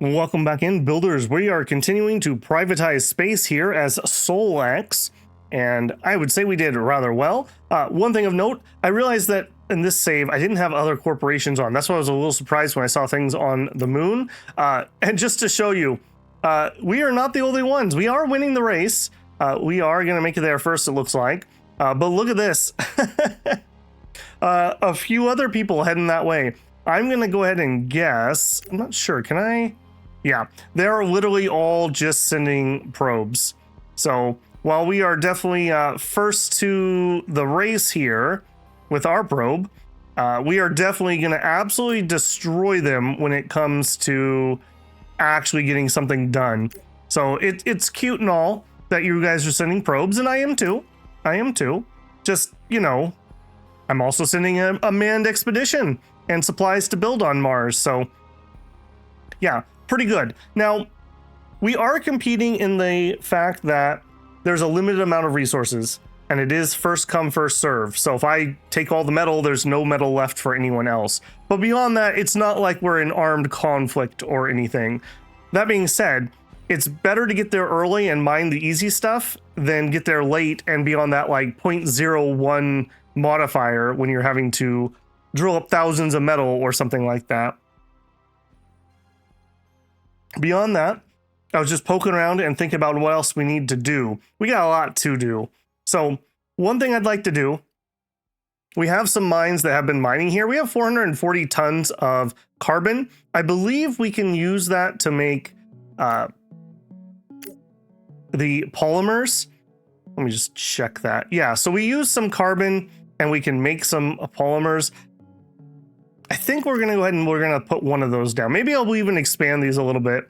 Welcome back in, builders. We are continuing to privatize space here as SolX, and I would say we did rather well. One thing of note, I realized that in this save, I didn't have other corporations on. That's why I was a little surprised when I saw things on the moon. And just to show you, we are not the only ones. We are winning the race. We are going to make it there first, it looks like. But look at this. A few other people heading that way. I'm going to go ahead and guess. I'm not sure. Can I? Yeah, they're literally all just sending probes. So while we are definitely first to the race here with our probe, we are definitely going to absolutely destroy them when it comes to actually getting something done. So it's cute and all that you guys are sending probes, and I am too. I am too. Just, you know, I'm also sending a manned expedition and supplies to build on Mars. So yeah, pretty good. Now, we are competing in the fact that there's a limited amount of resources, and it is first come, first serve. So if I take all the metal, there's no metal left for anyone else. But beyond that, it's not like we're in armed conflict or anything. That being said, it's better to get there early and mine the easy stuff than get there late and be on that like 0.01 modifier when you're having to drill up thousands of metal or something like that. Beyond that, I was just poking around and thinking about what else we need to do. We got a lot to do. So one thing I'd like to do, we have some mines that have been mining here. We have 440 tons of carbon. I believe we can use that to make the polymers. Let me just check that. Yeah, so we use some carbon and we can make some polymers. I think we're going to go ahead and we're going to put one of those down. Maybe I'll even expand these a little bit.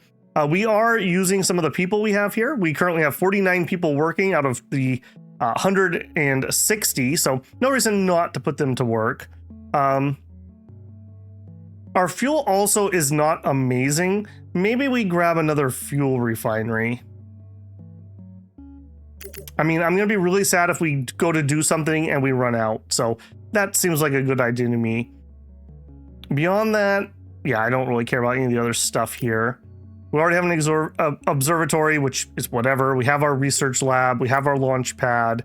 We are using some of the people we have here. We currently have 49 people working out of the 160, so no reason not to put them to work. Our fuel also is not amazing. Maybe we grab another fuel refinery. I mean, I'm going to be really sad if we go to do something and we run out. So that seems like a good idea to me. Beyond that, yeah, I don't really care about any of the other stuff here. We already have an observatory, which is whatever. We have our research lab. We have our launch pad.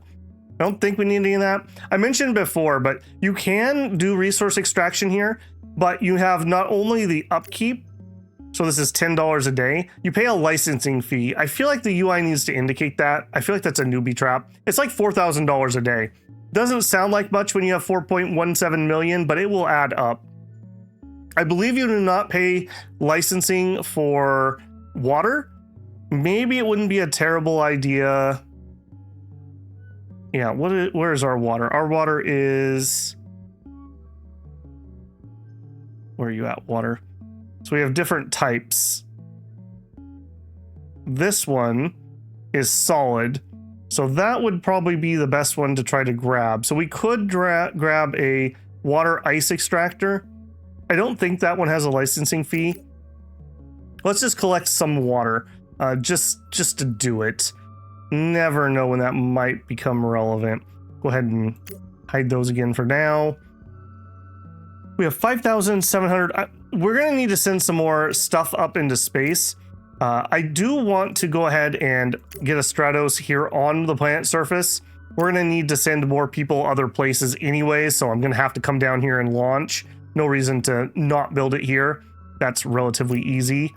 I don't think we need any of that. I mentioned before, but you can do resource extraction here, but you have not only the upkeep, so this is $10 a day, you pay a licensing fee. I feel like the UI needs to indicate that. I feel like that's a newbie trap. It's like $4,000 a day. Doesn't sound like much when you have 4.17 million, but it will add up. I believe you do not pay licensing for water. Maybe it wouldn't be a terrible idea. Yeah, where is our water? Our water is... Where are you at, water? So we have different types. This one is solid. So that would probably be the best one to try to grab. So we could grab a water ice extractor. I don't think that one has a licensing fee. Let's just collect some water, just to do it. Never know when that might become relevant. Go ahead and hide those again for now. We have 5,700. We're going to need to send some more stuff up into space. I do want to go ahead and get a Stratos here on the planet surface. We're going to need to send more people other places anyway, so I'm going to have to come down here and launch. No reason to not build it here. That's relatively easy.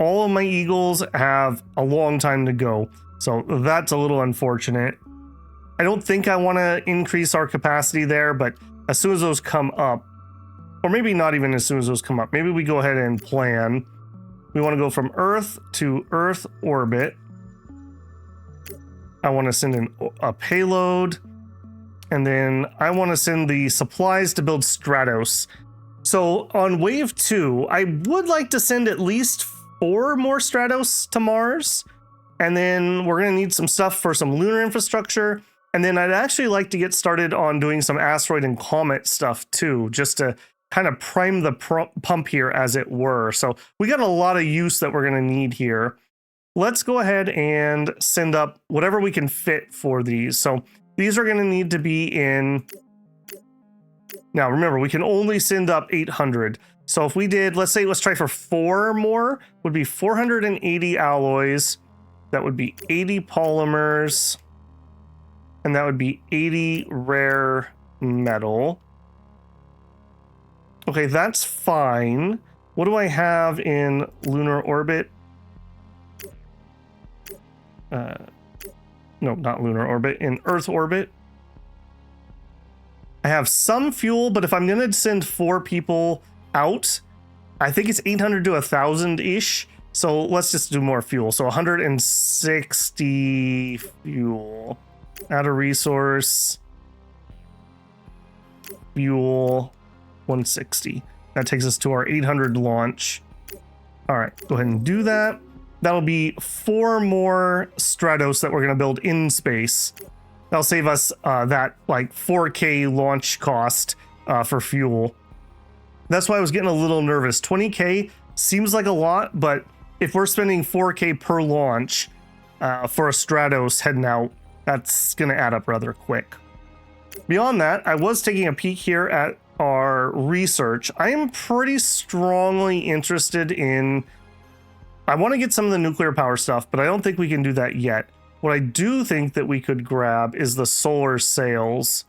All of my Eagles have a long time to go, so that's a little unfortunate. I don't think I want to increase our capacity there, but as soon as those come up, or maybe not even as soon as those come up, maybe we go ahead and plan. We want to go from Earth to Earth orbit. I want to send in a payload. And then I want to send the supplies to build Stratos. So on wave 2, I would like to send at least 4 more Stratos to Mars. And then we're going to need some stuff for some lunar infrastructure. And then I'd actually like to get started on doing some asteroid and comet stuff too, just to kind of prime the pump here, as it were. So we got a lot of use that we're going to need here. Let's go ahead and send up whatever we can fit for these. So these are going to need to be in... Now, remember, we can only send up 800. So if we did, let's try for 4 more, would be 480 alloys. That would be 80 polymers. And that would be 80 rare metal. Okay, that's fine. What do I have in lunar orbit? No, not lunar orbit, in Earth orbit. I have some fuel, but if I'm going to send 4 people out, I think it's 800 to 1,000-ish. So let's just do more fuel. So 160 fuel. Add a resource. Fuel. 160. That takes us to our 800 launch. All right, go ahead and do that. That'll be 4 more Stratos that we're going to build in space. That'll save us that like 4K launch cost for fuel. That's why I was getting a little nervous. 20K seems like a lot, but if we're spending 4K per launch for a Stratos heading out, that's going to add up rather quick. Beyond that, I was taking a peek here at our research. I am pretty strongly interested in... I want to get some of the nuclear power stuff, but I don't think we can do that yet. What I do think that we could grab is the solar sails.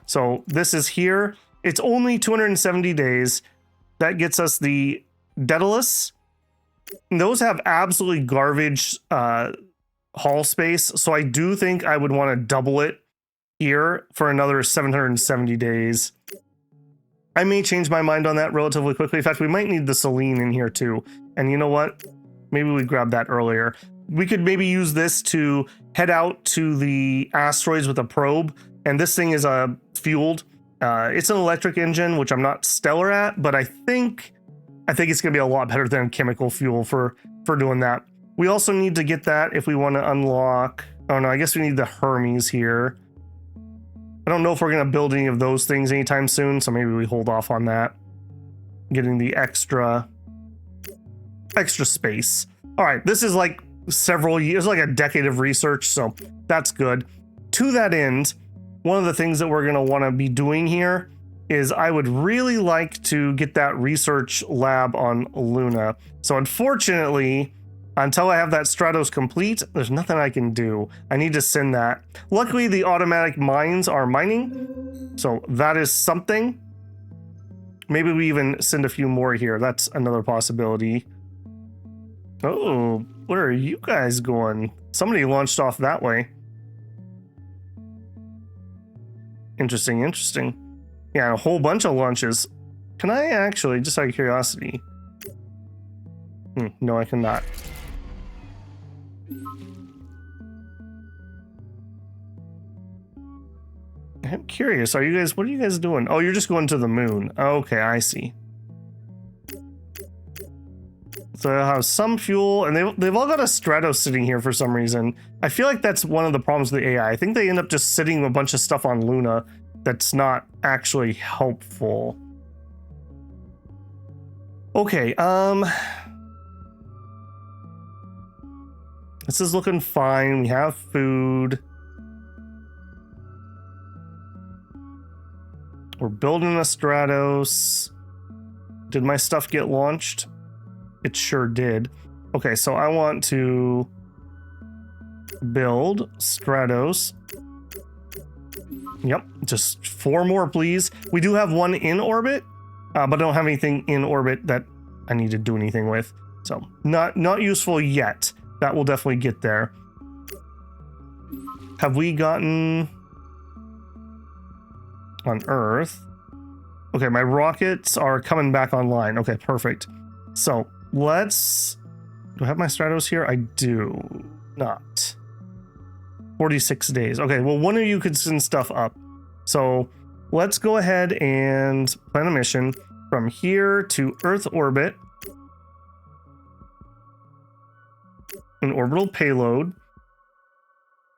So this is here. It's only 270 days. That gets us the Daedalus. And those have absolutely garbage hull space. So I do think I would want to double it here for another 770 days. I may change my mind on that relatively quickly. In fact, we might need the Selene in here too. And you know what? Maybe we grabbed that earlier. We could maybe use this to head out to the asteroids with a probe. And this thing is fueled. It's an electric engine, which I'm not stellar at, but I think it's going to be a lot better than chemical fuel for doing that. We also need to get that if we want to unlock... Oh no, I guess we need the Hermes here. I don't know if we're going to build any of those things anytime soon, so maybe we hold off on that. Getting the extra space. All right, this is like several years, like a decade of research, so that's good. To that end, one of the things that we're going to want to be doing here is I would really like to get that research lab on Luna. So unfortunately, until I have that Stratos complete, there's nothing I can do. I need to send that. Luckily, the automatic mines are mining, so that is something. Maybe we even send a few more here. That's another possibility. Oh, where are you guys going? Somebody launched off that way. Interesting, interesting. Yeah, a whole bunch of launches. Can I actually, just out of curiosity? No, I cannot. I'm curious. What are you guys doing? Oh, you're just going to the moon. Okay, I see. So they'll have some fuel, and they've all got a Stratos sitting here for some reason. I feel like that's one of the problems with the AI. I think they end up just sitting a bunch of stuff on Luna that's not actually helpful. Okay, this is looking fine. We have food. We're building a Stratos. Did my stuff get launched? It sure did. Okay, so I want to build Stratos. Yep, just 4 more, please. We do have one in orbit, but I don't have anything in orbit that I need to do anything with. So not useful yet. That will definitely get there. Have we gotten on Earth? Okay, my rockets are coming back online. Okay, perfect. So do I have my Stratos here? I do not. 46 days. Okay, well, one of you could send stuff up. So let's go ahead and plan a mission from here to Earth orbit. An orbital payload.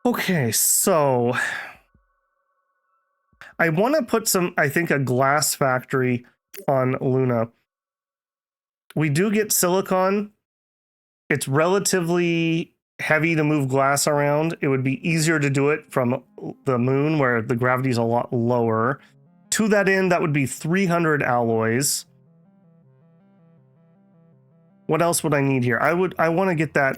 Okay, so I want to put I think a glass factory on Luna. We do get silicon. It's relatively heavy to move glass around. It would be easier to do it from the moon where the gravity is a lot lower. To that end, that would be 300 alloys. What else would I need here? I want to get that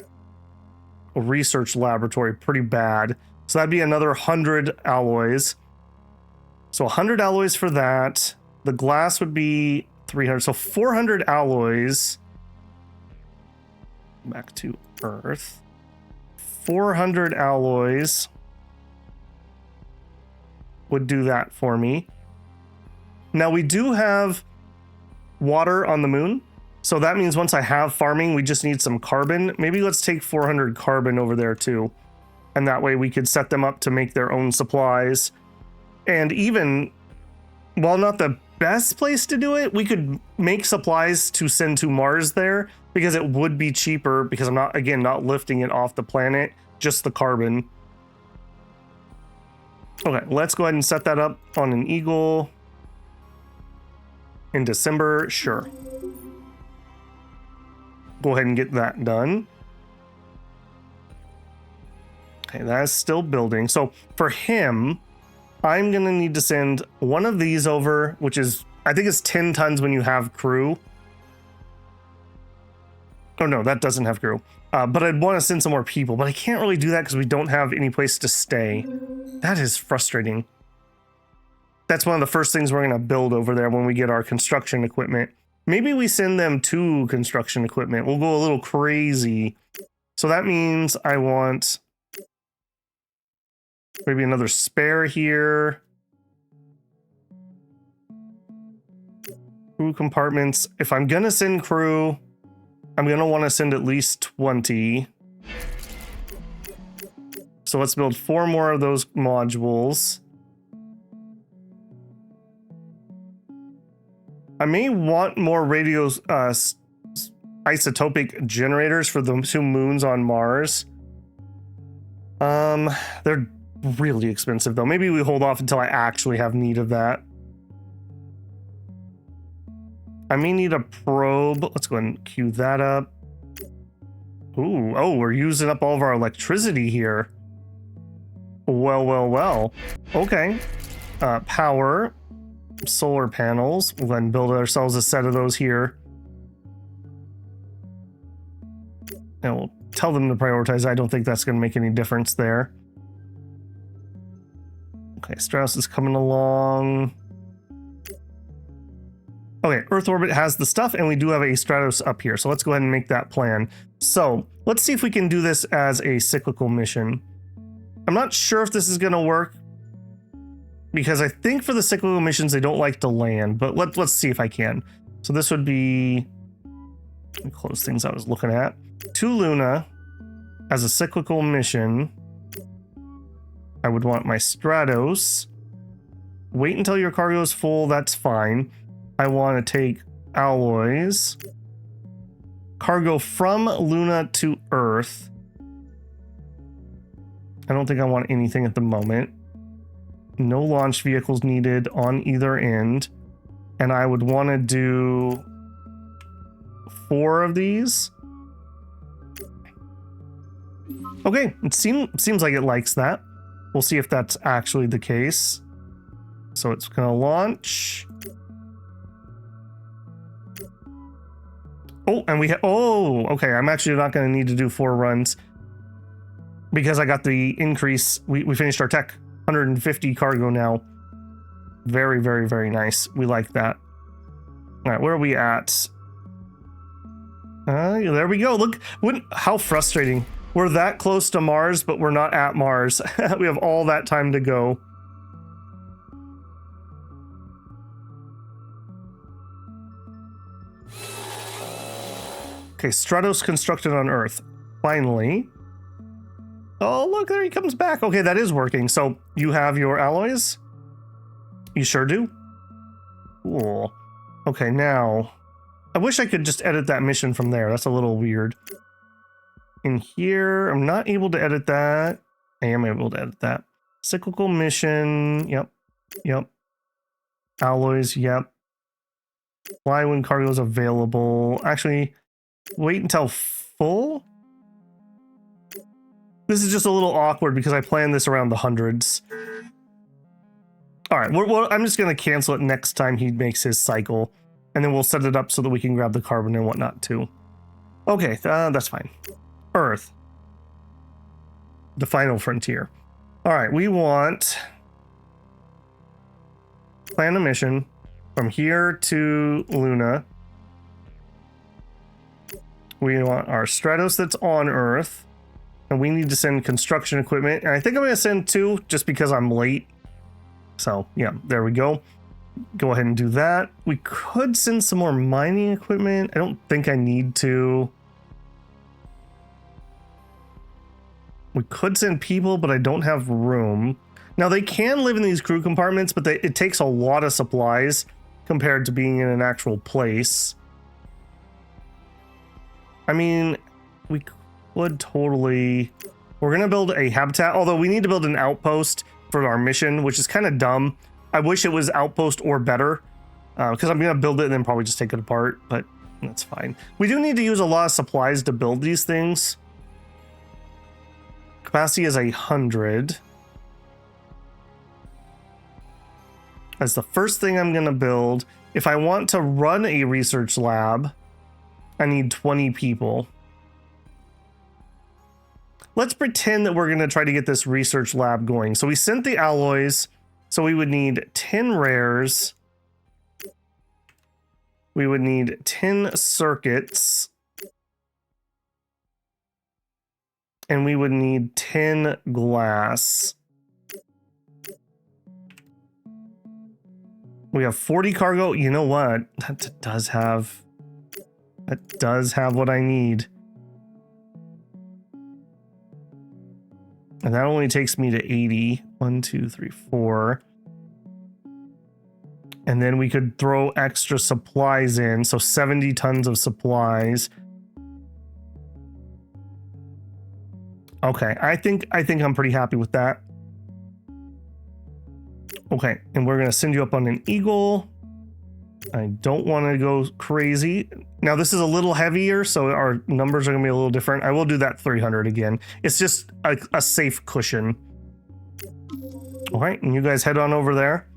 research laboratory pretty bad. So that'd be another 100 alloys. So 100 alloys for that. The glass would be 300. So 400 alloys. Back to Earth. 400 alloys would do that for me. Now we do have water on the moon. So that means once I have farming, we just need some carbon. Maybe let's take 400 carbon over there too. And that way we could set them up to make their own supplies. And even, while not the best place to do it, we could make supplies to send to Mars there because it would be cheaper because I'm not, again, not lifting it off the planet, just the carbon. Okay, let's go ahead and set that up on an Eagle in December. Sure. Go ahead and get that done. Okay, that is still building. So for him, I'm going to need to send one of these over, which is, I think it's 10 tons when you have crew. Oh no, that doesn't have crew. But I'd want to send some more people, but I can't really do that because we don't have any place to stay. That is frustrating. That's one of the first things we're going to build over there when we get our construction equipment. Maybe we send them to construction equipment. We'll go a little crazy. So that means I want maybe another spare here. Crew compartments. If I'm going to send crew, I'm going to want to send at least 20. So let's build 4 more of those modules. I may want more isotopic generators for the 2 moons on Mars. They're really expensive though. Maybe we hold off until I actually have need of that. I may need a probe. Let's go ahead and queue that up. Ooh, oh, we're using up all of our electricity here. Well. Okay. Power. Solar panels. We'll then build ourselves a set of those here. And we'll tell them to prioritize. I don't think that's going to make any difference there. Okay, Strauss is coming along. Okay, Earth orbit has the stuff, and we do have a Stratos up here. So let's go ahead and make that plan. So let's see if we can do this as a cyclical mission. I'm not sure if this is going to work, because I think for the cyclical missions, they don't like to land, but let's see if I can. So this would be, let me close things I was looking at. To Luna as a cyclical mission. I would want my Stratos. Wait until your cargo is full. That's fine. I want to take alloys. Cargo from Luna to Earth. I don't think I want anything at the moment. No launch vehicles needed on either end. And I would want to do 4 of these. Okay, it seems like it likes that. We'll see if that's actually the case. So it's going to launch. Oh, and okay, I'm actually not going to need to do 4 runs because I got the increase. We finished our tech. 150 cargo now. Very, very, very nice. We like that. All right, where are we at? There we go. Look, how frustrating. We're that close to Mars, but we're not at Mars. We have all that time to go. Okay, Stratos constructed on Earth. Finally. Oh, look, there he comes back. Okay, that is working. So you have your alloys? You sure do? Cool. Okay, now, I wish I could just edit that mission from there. That's a little weird. In here, I'm not able to edit that. I am able to edit that. Cyclical mission. Yep. Alloys. Yep. Fly when cargo is available. Actually, wait until full. This is just a little awkward because I planned this around the hundreds. All right, I'm just going to cancel it next time he makes his cycle. And then we'll set it up so that we can grab the carbon and whatnot too. Okay, that's fine. Earth. The final frontier. All right, we want plan a mission from here to Luna. We want our Stratos that's on Earth. And we need to send construction equipment. And I think I'm going to send 2 just because I'm late. So, yeah, there we go. Go ahead and do that. We could send some more mining equipment. I don't think I need to. We could send people, but I don't have room. Now, they can live in these crew compartments, but it takes a lot of supplies compared to being in an actual place. I mean, we would totally... We're going to build a habitat, although we need to build an outpost for our mission, which is kind of dumb. I wish it was outpost or better, because I'm going to build it and then probably just take it apart, but that's fine. We do need to use a lot of supplies to build these things. Capacity is 100. That's the first thing I'm going to build. If I want to run a research lab, I need 20 people. Let's pretend that we're going to try to get this research lab going. So we sent the alloys. So we would need 10 rares. We would need 10 circuits. And we would need 10 glass. We have 40 cargo. You know what? That does have what I need. And that only takes me to 80. 1, 2, 3, 4. And then we could throw extra supplies in. So 70 tons of supplies. Okay, I think I'm pretty happy with that. Okay, and we're gonna send you up on an Eagle. I don't want to go crazy. Now this is a little heavier, so our numbers are gonna be a little different. I will do that 300 again. It's just a safe cushion. All right, and you guys head on over there.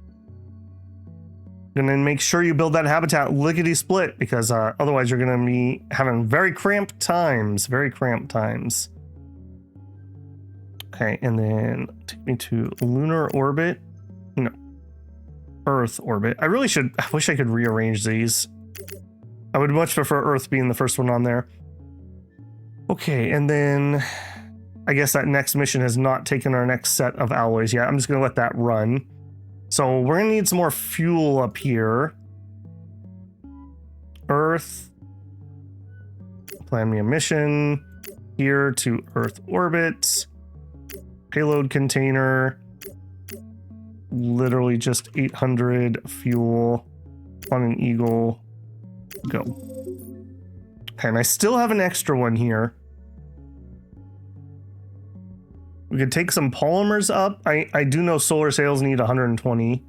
Gonna make sure you build that habitat lickety split, because otherwise you're gonna be having very cramped times. Okay, and then take me to lunar orbit. No, Earth orbit. I wish I could rearrange these. I would much prefer Earth being the first one on there. Okay, and then I guess that next mission has not taken our next set of alloys yet. I'm just gonna let that run. So we're gonna need some more fuel up here. Earth. Plan me a mission. Here to Earth orbit. Payload container. Literally just 800 fuel on an Eagle. Go. Okay, and I still have an extra one here. We could take some polymers up. I do know solar sails need 120.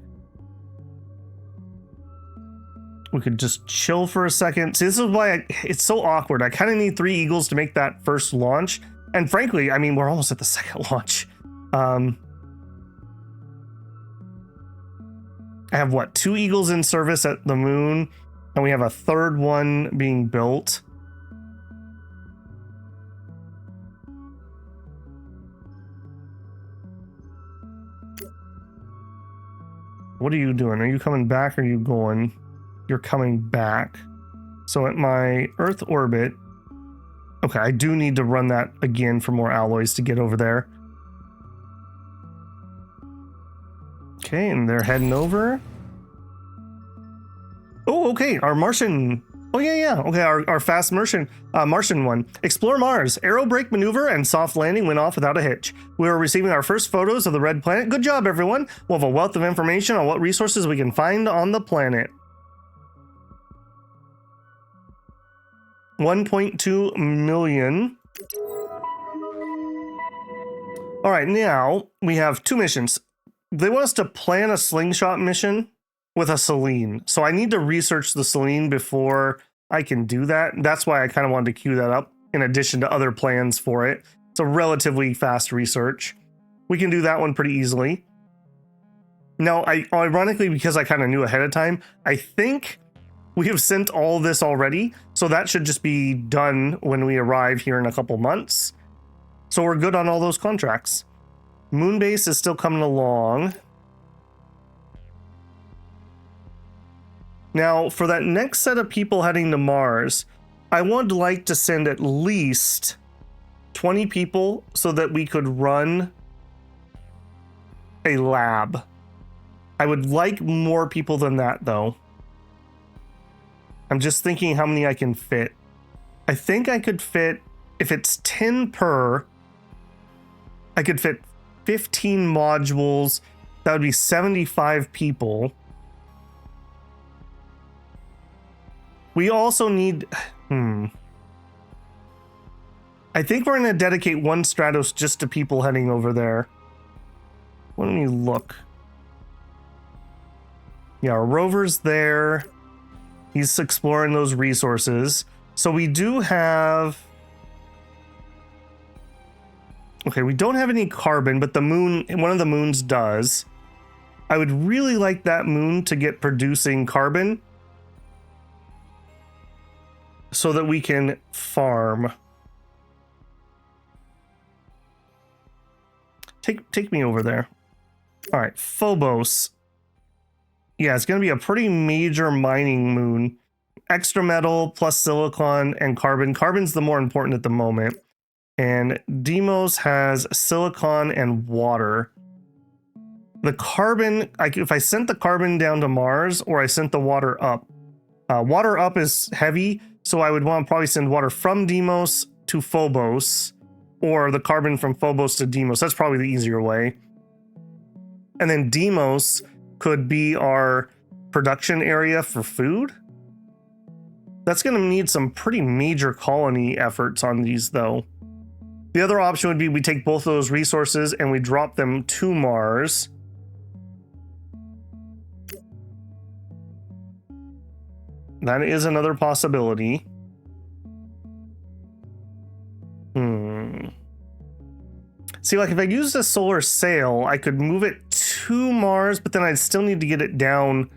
We could just chill for a second. See, this is why it's so awkward. I kind of need 3 Eagles to make that first launch. And frankly, I mean, we're almost at the second launch. I have, what, 2 Eagles in service at the moon, and we have a third one being built. What are you doing? Are you coming back or are you going? You're coming back. So at my Earth orbit, okay, I do need to run that again for more alloys to get over there. Okay, and they're heading over. Oh, okay, our Martian. Oh, yeah. Okay, our fast Martian one. Explore Mars. Aero brake maneuver and soft landing went off without a hitch. We are receiving our first photos of the red planet. Good job, everyone. We'll have a wealth of information on what resources we can find on the planet. 1.2 million. All right, now we have 2 missions. They want us to plan a slingshot mission with a Selene. So I need to research the Selene before I can do that. That's why I kind of wanted to queue that up in addition to other plans for it. It's a relatively fast research. We can do that one pretty easily. Now, ironically, because I kind of knew ahead of time, I think We have sent all this already, so that should just be done when we arrive here in a couple months. So we're good on all those contracts. Moonbase is still coming along. Now, for that next set of people heading to Mars, I would like to send at least 20 people so that we could run a lab. I would like more people than that, though. I'm just thinking how many I can fit. I think I could fit, if it's 10 per, I could fit 15 modules. That would be 75 people. We also need, I think we're going to dedicate one Stratos just to people heading over there. Let me look. Yeah, our rover's there. He's exploring those resources. So we do have... Okay, we don't have any carbon, but the moon, one of the moons does. I would really like that moon to get producing carbon so that we can farm. Take me over there. All right, Phobos. Yeah, it's going to be a pretty major mining moon. Extra metal plus silicon and carbon. Carbon's the more important at the moment. And Deimos has silicon and water. The carbon, if I sent the carbon down to Mars or I sent the water up. Water up is heavy, so I would want to probably send water from Deimos to Phobos or the carbon from Phobos to Deimos. That's probably the easier way. And then Deimos could be our production area for food. That's going to need some pretty major colony efforts on these, though. The other option would be we take both of those resources and we drop them to Mars. That is another possibility. See, like if I used a solar sail, I could move it to Mars, but then I'd still need to get it down.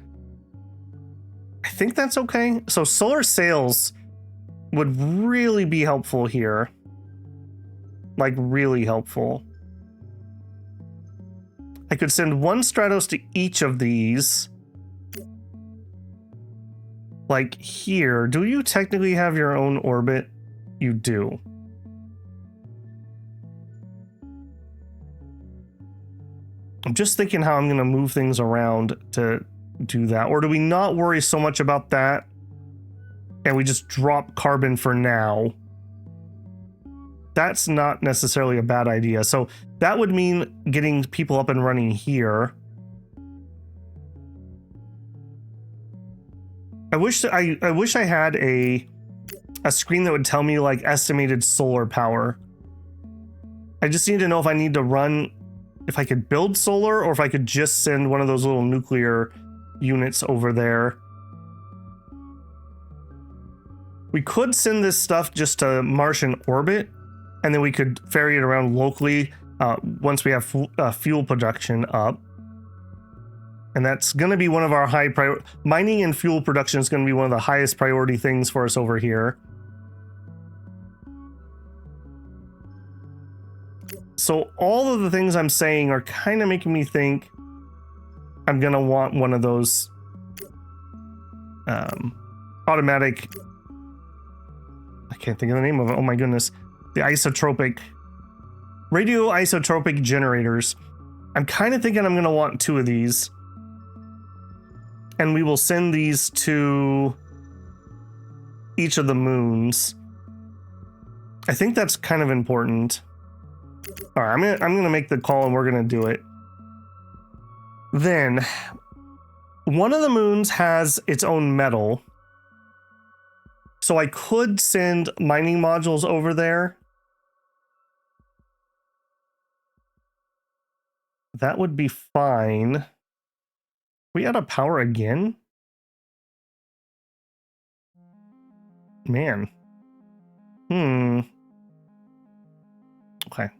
I think that's okay. So solar sails would really be helpful here. Like really helpful. I could send one Stratos to each of these. Like here. Do you technically have your own orbit? You do. I'm just thinking how I'm going to move things around to do that. Or do we not worry so much about that and we just drop carbon for now? That's not necessarily a bad idea. So that would mean getting people up and running here. I wish I had a screen that would tell me like estimated solar power. I just need to know if I need to run, if I could build solar or if I could just send one of those little nuclear units over there. We could send this stuff just to Martian orbit, and then we could ferry it around locally once we have fuel production up. And that's going to be one of our high priority. Mining and fuel production is going to be one of the highest priority things for us over here. So all of the things I'm saying are kind of making me think I'm going to want one of those automatic... I can't think of the name of it. Oh my goodness. The isotropic... radioisotropic generators. I'm kind of thinking I'm going to want two of these. And we will send these to each of the moons. I think that's kind of important. All right, I'm gonna make the call and we're gonna do it. Then, one of the moons has its own metal. So I could send mining modules over there. That would be fine. We out of power again? Man. Okay.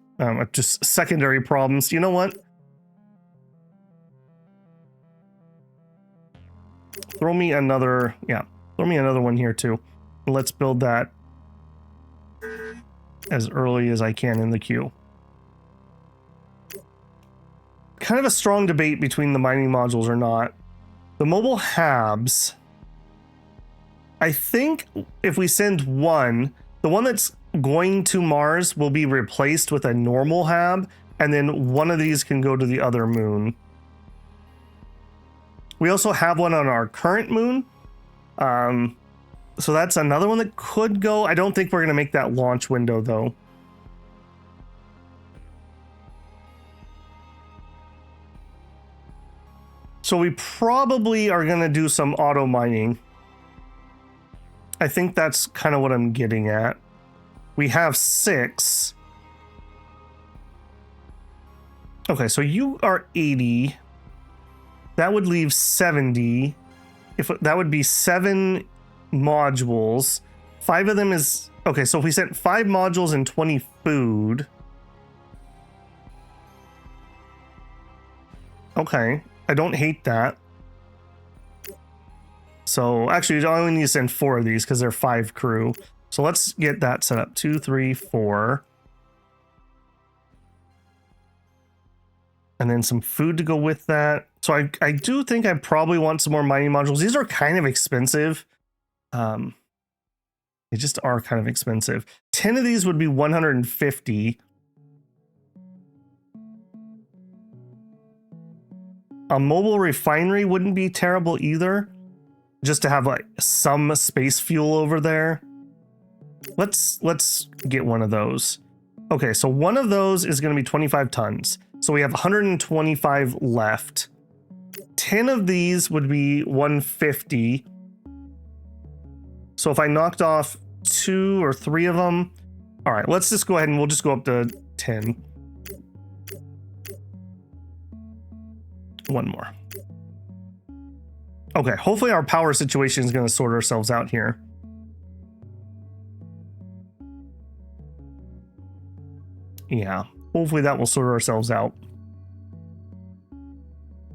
Just secondary problems. You know what? Throw me another... Yeah. Throw me another one here too. Let's build that as early as I can in the queue. Kind of a strong debate between the mining modules or not. The mobile habs, I think if we send one, the one that's going to Mars will be replaced with a normal hab, and then one of these can go to the other moon. We also have one on our current moon. So that's another one that could go. I don't think we're going to make that launch window though. So we probably are going to do some auto mining. I think that's kind of what I'm getting at. We have 6. Okay, so you are 80. That would leave 70. If that would be 7 modules. 5 of them is okay. So if we sent 5 modules and 20 food. Okay, I don't hate that. So actually, I only need to send 4 of these because they're 5 crew. So let's get that set up. 2, 3, 4. And then some food to go with that. So I do think I probably want some more mining modules. These are kind of expensive. They just are kind of expensive. 10 of these would be 150. A mobile refinery wouldn't be terrible either. Just to have like some space fuel over there. Let's get one of those. Okay, so one of those is going to be 25 tons. So we have 125 left. 10 of these would be 150. So if I knocked off 2 or 3 of them, all right, let's just go ahead and we'll just go up to 10. One more. Okay, hopefully our power situation is going to sort ourselves out here. Yeah, hopefully that will sort ourselves out.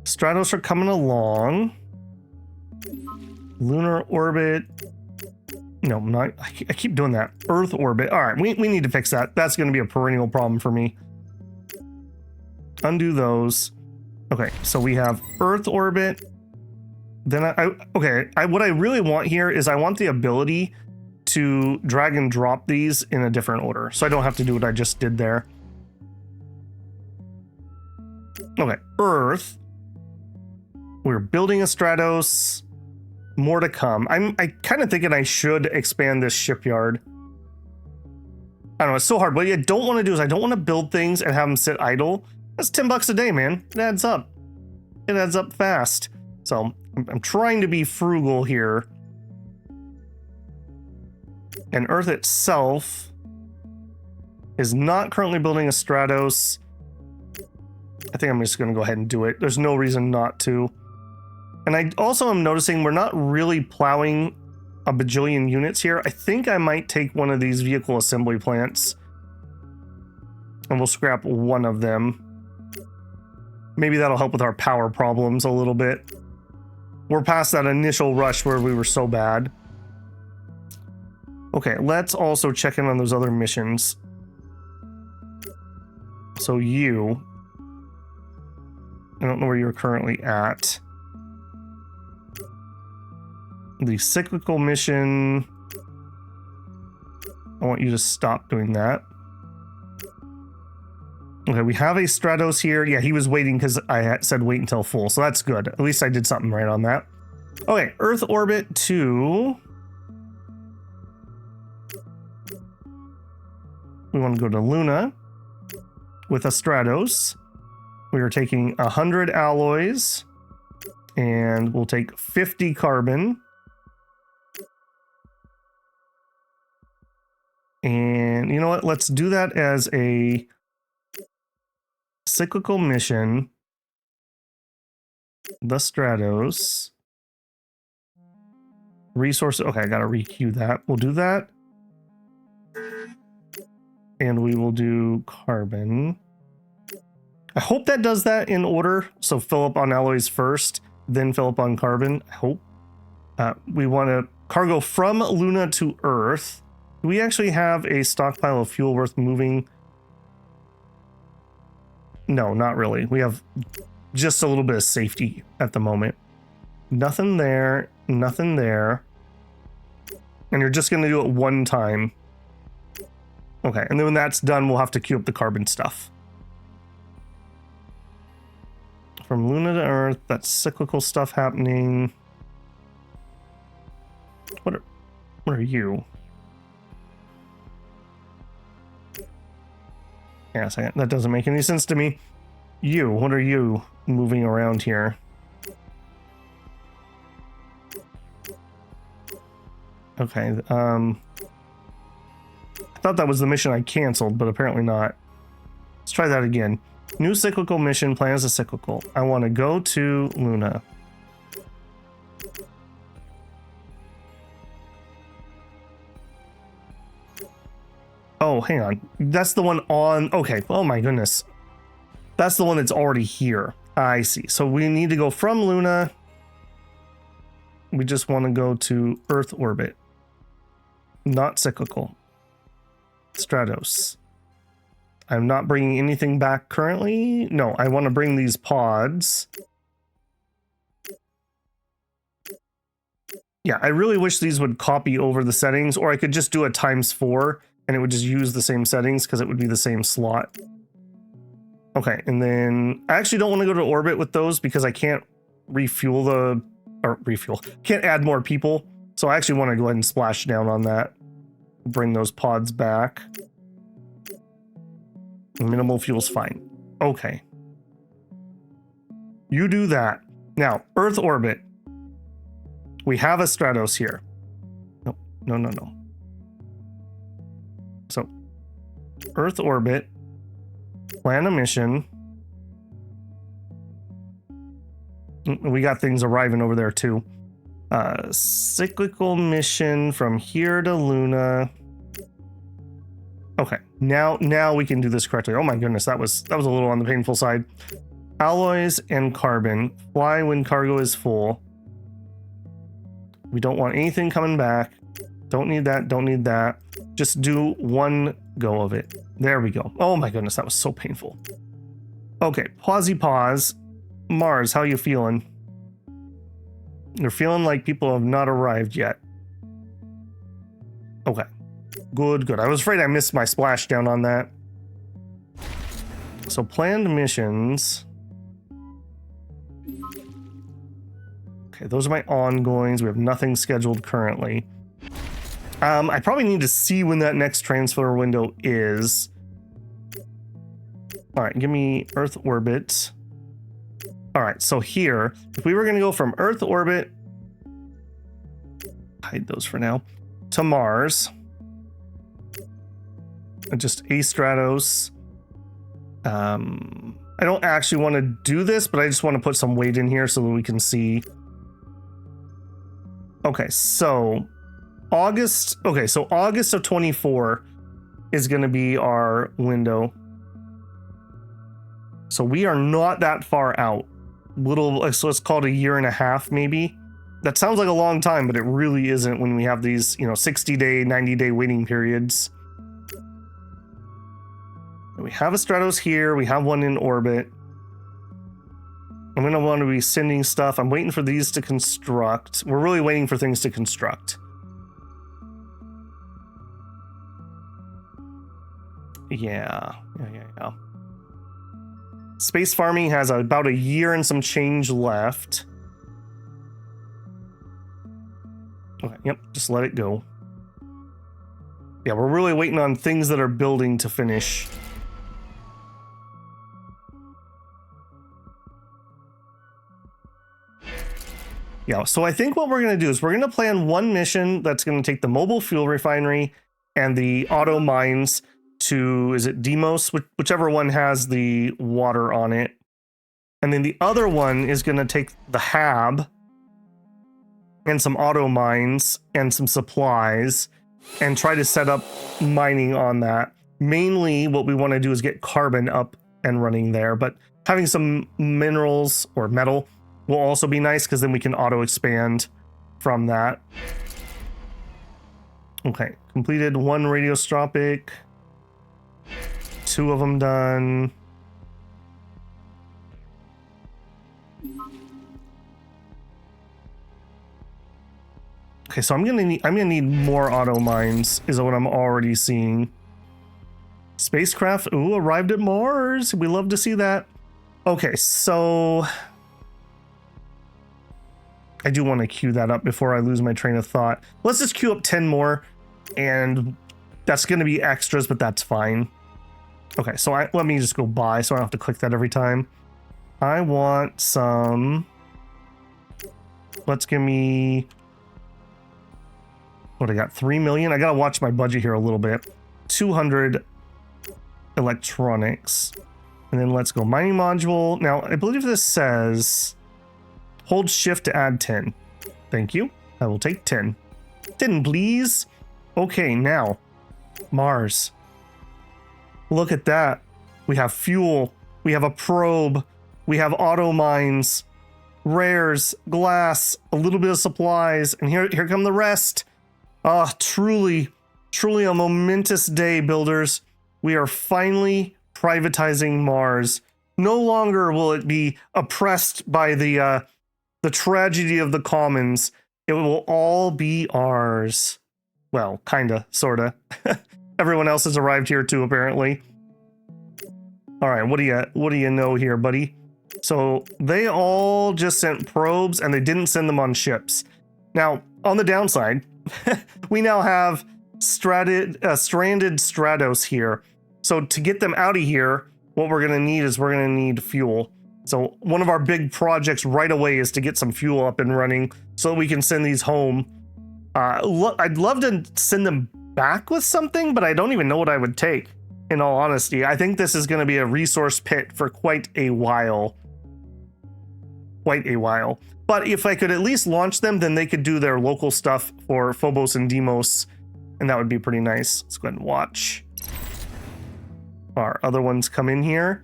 Stratos are coming along. Lunar orbit. No, I'm not. I keep doing that. Earth orbit. All right, we need to fix that. That's going to be a perennial problem for me. Undo those. Okay, so we have Earth orbit. Then what I really want here is I want the ability to drag and drop these in a different order. So I don't have to do what I just did there. Okay, Earth. We're building a Stratos. More to come. I kind of thinking I should expand this shipyard. I don't know, it's so hard. What I don't want to do is I don't want to build things and have them sit idle. That's $10 a day, man. It adds up. It adds up fast. So I'm trying to be frugal here. And Earth itself is not currently building a Stratos. I think I'm just going to go ahead and do it. There's no reason not to. And I also am noticing we're not really plowing a bajillion units here. I think I might take one of these vehicle assembly plants and we'll scrap one of them. Maybe that'll help with our power problems a little bit. We're past that initial rush where we were so bad. Okay, let's also check in on those other missions. So you, I don't know where you're currently at. The cyclical mission, I want you to stop doing that. Okay, we have a Stratos here. Yeah, he was waiting because I said wait until full, so that's good. At least I did something right on that. Okay, Earth orbit 2. We want to go to Luna with a Stratos. We are taking 100 alloys and we'll take 50 carbon. And you know what? Let's do that as a cyclical mission. The Stratos. Resources. Okay, I gotta requeue that. We'll do that. And we will do carbon. I hope that does that in order. So fill up on alloys first, then fill up on carbon. I hope. We want to cargo from Luna to Earth. Do we actually have a stockpile of fuel worth moving? No, not really. We have just a little bit of safety at the moment. Nothing there, nothing there. And you're just going to do it one time. Okay, and then when that's done, we'll have to queue up the carbon stuff. From Luna to Earth, that's cyclical stuff happening. What are you? Yeah, that doesn't make any sense to me. What are you moving around here? Okay, I thought that was the mission I canceled, but apparently not. Let's try that again. New cyclical mission, plan as a cyclical. I want to go to Luna. Oh, hang on. That's the one on... Okay, oh my goodness. That's the one that's already here. I see. So we need to go from Luna. We just want to go to Earth orbit. Not cyclical. Stratos. I'm not bringing anything back currently. No, I want to bring these pods. Yeah, I really wish these would copy over the settings, or I could just do a ×4 and it would just use the same settings because it would be the same slot. Okay, and then I actually don't want to go to orbit with those because I can't can't add more people. So I actually want to go ahead and splash down on that. Bring those pods back. Minimal fuel's fine. Okay. You do that. Now, Earth orbit. We have a Stratos here. No. So, Earth orbit. Plan a mission. We got things arriving over there too. Cyclical mission from here to Luna. Okay, now we can do this correctly. Oh my goodness, that was a little on the painful side. Alloys and carbon. Fly when cargo is full. We don't want anything coming back. Don't need that, don't need that. Just do one go of it. There we go. Oh my goodness, that was so painful. Okay, pause. Mars, how you feeling? You're feeling like people have not arrived yet. Okay. Good. I was afraid I missed my splashdown on that. So planned missions. Okay, those are my ongoings. We have nothing scheduled currently. I probably need to see when that next transfer window is. All right, give me Earth orbit. All right, so here, if we were going to go from Earth orbit, hide those for now, to Mars, just a Stratos. I don't actually want to do this, but I just want to put some weight in here so that we can see. Okay, so August of 24 is going to be our window. So we are not that far out. So let's call it 1.5 years maybe. That sounds like a long time, but it really isn't when we have these, 60-day, 90-day waiting periods. We have a Stratos here. We have one in orbit. I'm going to want to be sending stuff. I'm waiting for these to construct. We're really waiting for things to construct. Yeah. Space farming has about 1 year and some change left. Okay, yep, just let it go. Yeah, we're really waiting on things that are building to finish. Yeah, so I think what we're going to do is we're going to plan one mission that's going to take the mobile fuel refinery and the auto mines to, is it Demos? Whichever one has the water on it. And then the other one is going to take the hab and some auto mines and some supplies and try to set up mining on that. Mainly what we want to do is get carbon up and running there, but having some minerals or metal will also be nice because then we can auto expand from that. Okay, completed 1 radiostropic. 2 of them done. Okay, so I'm gonna need more auto mines, is what I'm already seeing. Spacecraft, ooh, arrived at Mars. We love to see that. Okay, so I do want to queue that up before I lose my train of thought. Let's just queue up 10 more, and that's going to be extras, but that's fine. Okay, so let me just go buy so I don't have to click that every time. I want some. Let's give me. What I got? 3 million. I gotta watch my budget here a little bit. 200 electronics, and then let's go mining module. Now I believe this says hold shift to add 10. Thank you. I will take 10. 10, please. Okay, now Mars. Look at that. We have fuel. We have a probe. We have auto mines, rares, glass, a little bit of supplies, and here come the rest. Truly a momentous day, builders. We are finally privatizing Mars. No longer will it be oppressed by the tragedy of the commons. It will all be ours. Well, kinda, sorta. Everyone else has arrived here too, apparently. All right, what do you know here, buddy? So they all just sent probes, and they didn't send them on ships. Now, on the downside, we now have stranded Stratos here. So to get them out of here, what we're gonna need is we're gonna need fuel. So one of our big projects right away is to get some fuel up and running so we can send these home. I'd love to send them back with something, but I don't even know what I would take, in all honesty. I think this is going to be a resource pit for quite a while. But if I could at least launch them, then they could do their local stuff for Phobos and Deimos, and that would be pretty nice. Let's go ahead and watch our other ones come in here.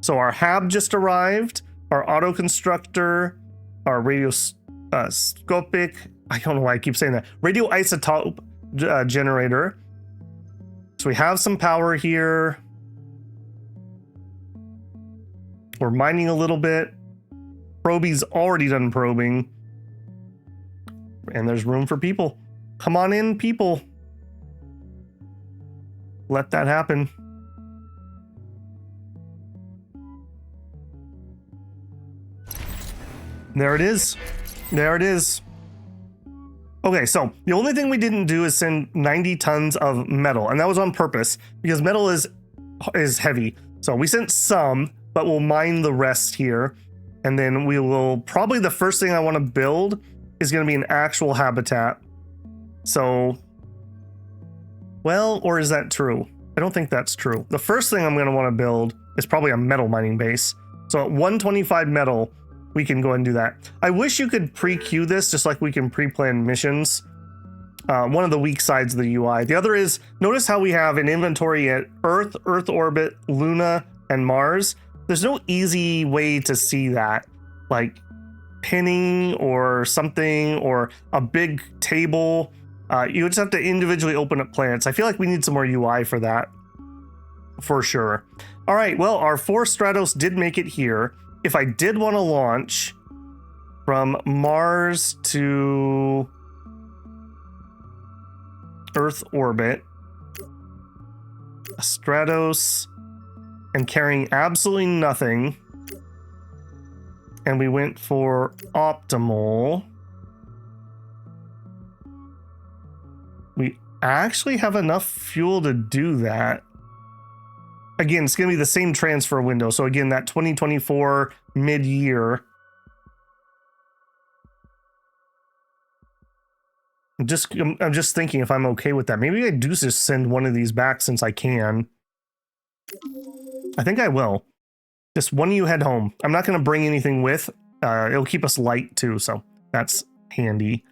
So our Hab just arrived, our auto constructor, our radioscopic, I don't know why I keep saying that, radioisotope generator. So we have some power here. We're mining a little bit. Probie's already done probing. And there's room for people. Come on in, people. Let that happen. There it is. There it is. Okay, so the only thing we didn't do is send 90 tons of metal, and that was on purpose because metal is heavy. So we sent some, but we'll mine the rest here. And then we will probably, the first thing I want to build is going to be an actual habitat. So, well, or is that true? I don't think that's true. The first thing I'm going to want to build is probably a metal mining base. So at 125 metal, we can go and do that. I wish you could pre-queue this just like we can pre-plan missions. One of the weak sides of the UI. The other is, notice how we have an inventory at Earth, Earth orbit, Luna, and Mars. There's no easy way to see that, like pinning or something, or a big table. You just have to individually open up planets. I feel like we need some more UI for that, for sure. All right, well, our 4 Stratos did make it here. If I did want to launch from Mars to Earth orbit, a Stratos, and carrying absolutely nothing, and we went for optimal, we actually have enough fuel to do that. Again, it's going to be the same transfer window. So again, that 2024 mid-year. I'm just thinking if I'm okay with that. Maybe I do just send one of these back since I can. I think I will. Just one of you head home. I'm not going to bring anything with. It'll keep us light too, so that's handy.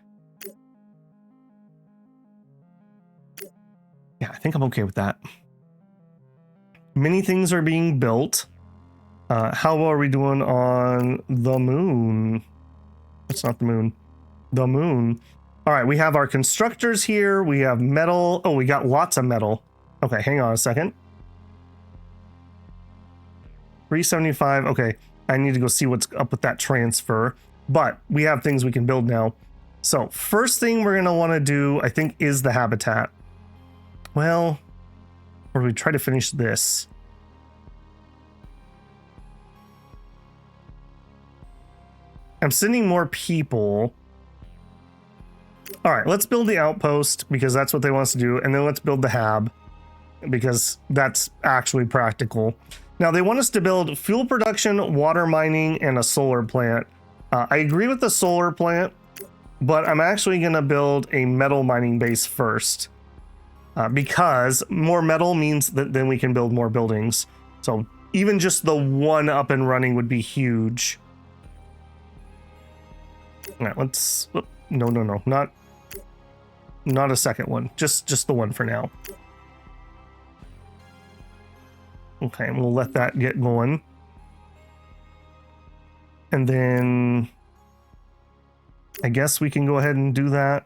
Yeah, I think I'm okay with that. Many things are being built. How are we doing on the moon? It's not the moon. The moon. All right, we have our constructors here. We have metal. Oh, we got lots of metal. Okay, hang on a second. 375. Okay, I need to go see what's up with that transfer. But we have things we can build now. So first thing we're going to want to do, I think, is the habitat. Well, or we try to finish this. I'm sending more people. All right, let's build the outpost because that's what they want us to do. And then let's build the hab because that's actually practical. Now they want us to build fuel production, water mining, and a solar plant. I agree with the solar plant, but I'm actually going to build a metal mining base first because more metal means that then we can build more buildings. So even just the one up and running would be huge. All right, let's, no, not a second one, just the one for now. Okay, and we'll let that get going. And then I guess we can go ahead and do that.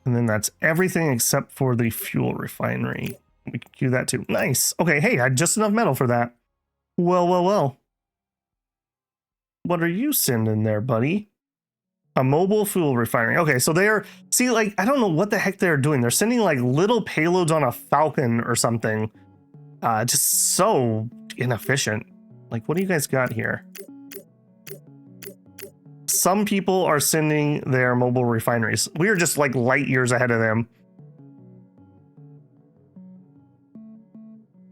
And then that's everything except for the fuel refinery. We can queue that too. Nice. Okay, hey, I had just enough metal for that. Well. What are you sending there, buddy? A mobile fuel refinery. Okay, so they're, see, like, I don't know what the heck they're doing. They're sending like little payloads on a Falcon or something. Just so inefficient. Like, what do you guys got here? Some people are sending their mobile refineries. We are just like light years ahead of them.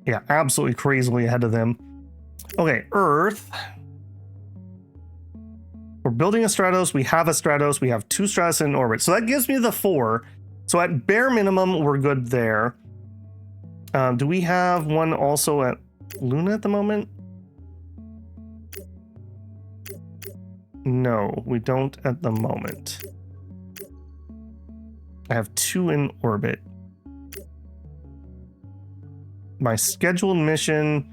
Yeah, absolutely crazily ahead of them. Okay, Earth. We're building a Stratos. We have a Stratos. We have 2 Stratos in orbit. So that gives me the 4. So at bare minimum, we're good there. Do we have one also at Luna at the moment? No, we don't at the moment. I have 2 in orbit. My scheduled mission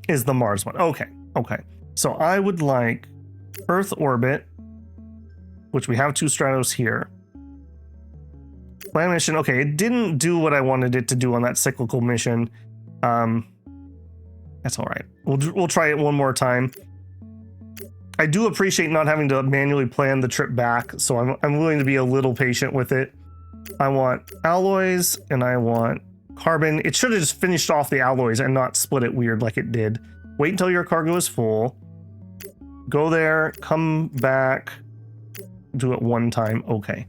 is the Mars one. Okay. So I would like Earth orbit, which we have 2 Stratos here. Plan mission. Okay, it didn't do what I wanted it to do on that cyclical mission. That's all right. We'll try it one more time. I do appreciate not having to manually plan the trip back, so I'm willing to be a little patient with it. I want alloys and I want carbon. It should have just finished off the alloys and not split it weird like it did. Wait until your cargo is full. Go there, come back, do it one time. Okay.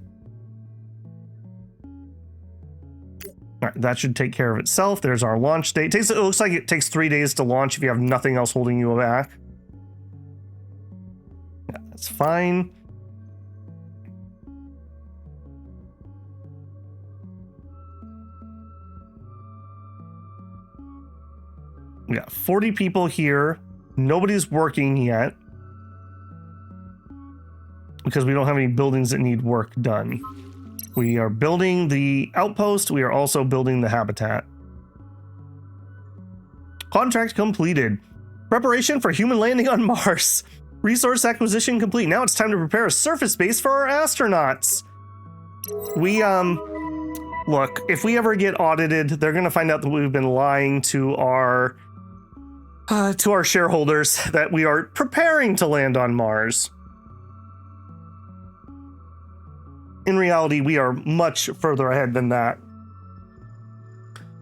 All right, that should take care of itself. There's our launch date. It looks like it takes 3 days to launch if you have nothing else holding you back. Yeah, that's fine. We got 40 people here. Nobody's working yet because we don't have any buildings that need work done. We are building the outpost. We are also building the habitat. Contract completed. Preparation for human landing on Mars. Resource acquisition complete. Now it's time to prepare a surface base for our astronauts. We, look, if we ever get audited, they're going to find out that we've been lying to our shareholders that we are preparing to land on Mars. In reality, we are much further ahead than that.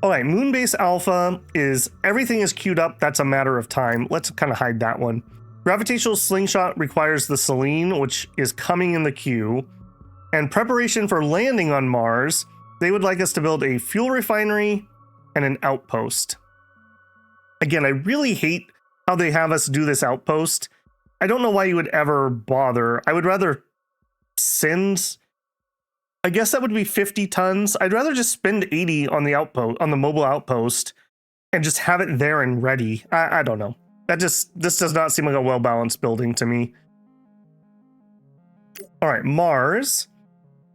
All right, Moonbase Alpha is, everything is queued up. That's a matter of time. Let's kind of hide that one. Gravitational Slingshot requires the Selene, which is coming in the queue. And preparation for landing on Mars, they would like us to build a fuel refinery and an outpost. Again, I really hate how they have us do this outpost. I don't know why you would ever bother. I would rather send, I guess that would be 50 tons. I'd rather just spend 80 on the outpost, on the mobile outpost, and just have it there and ready. I don't know. This does not seem like a well-balanced building to me. All right, Mars.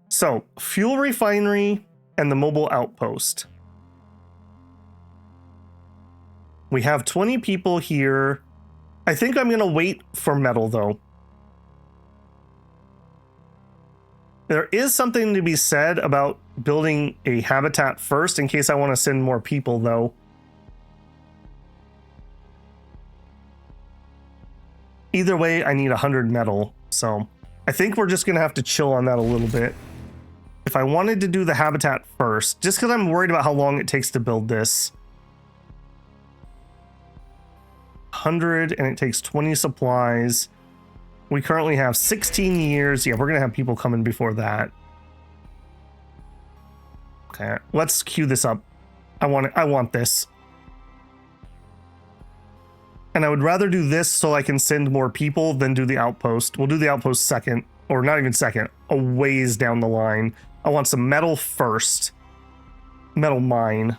So, fuel refinery and the mobile outpost. We have 20 people here. I think I'm going to wait for metal, though. There is something to be said about building a habitat first in case I want to send more people, though. Either way, I need 100 metal, so I think we're just going to have to chill on that a little bit. If I wanted to do the habitat first, just because I'm worried about how long it takes to build this. 100, and it takes 20 supplies. We currently have 16 years. Yeah, we're going to have people coming before that. Okay, let's queue this up. I want this. And I would rather do this so I can send more people than do the outpost. We'll do the outpost second, or not even second, a ways down the line. I want some metal first. Metal mine.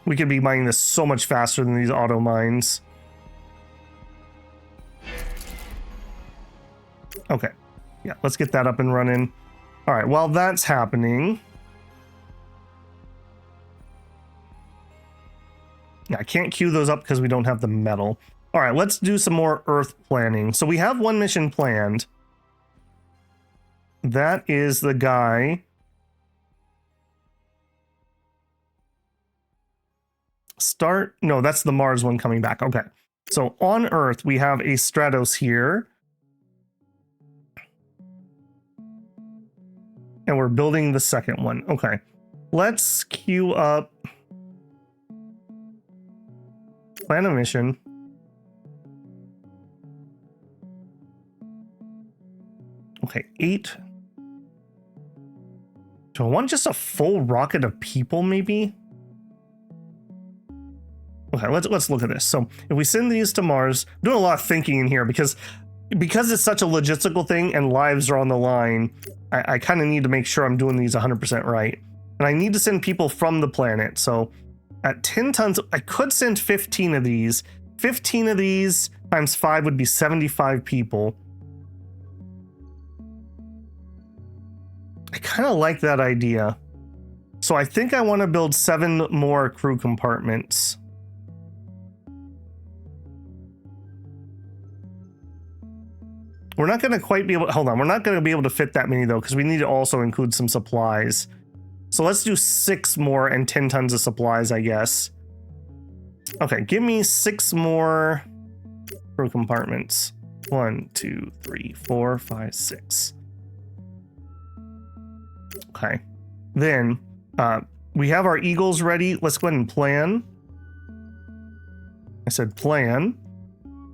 We could be mining this so much faster than these auto mines. Okay. Yeah, let's get that up and running. All right, while that's happening... Yeah, I can't queue those up because we don't have the metal. All right, let's do some more Earth planning. So we have one mission planned. That is the guy... No, that's the Mars one coming back. Okay. So on Earth, we have a Stratos here. And we're building the second one. Okay. Let's queue up. Plan a mission. Okay, 8. Do I want just a full rocket of people, maybe? Okay, let's look at this. So if we send these to Mars, I'm doing a lot of thinking in here because it's such a logistical thing and lives are on the line. I kind of need to make sure I'm doing these 100% right. And I need to send people from the planet. So at 10 tons, I could send 15 of these. 15 of these times 5 would be 75 people. I kind of like that idea. So I think I want to build 7 more crew compartments. We're not going to quite be able... Hold on. We're not going to be able to fit that many, though, because we need to also include some supplies. So let's do 6 more and 10 tons of supplies, I guess. Okay, give me 6 more crew compartments. 1, 2, 3, 4, 5, 6. Okay. Then, we have our Eagles ready. Let's go ahead and plan. I said plan.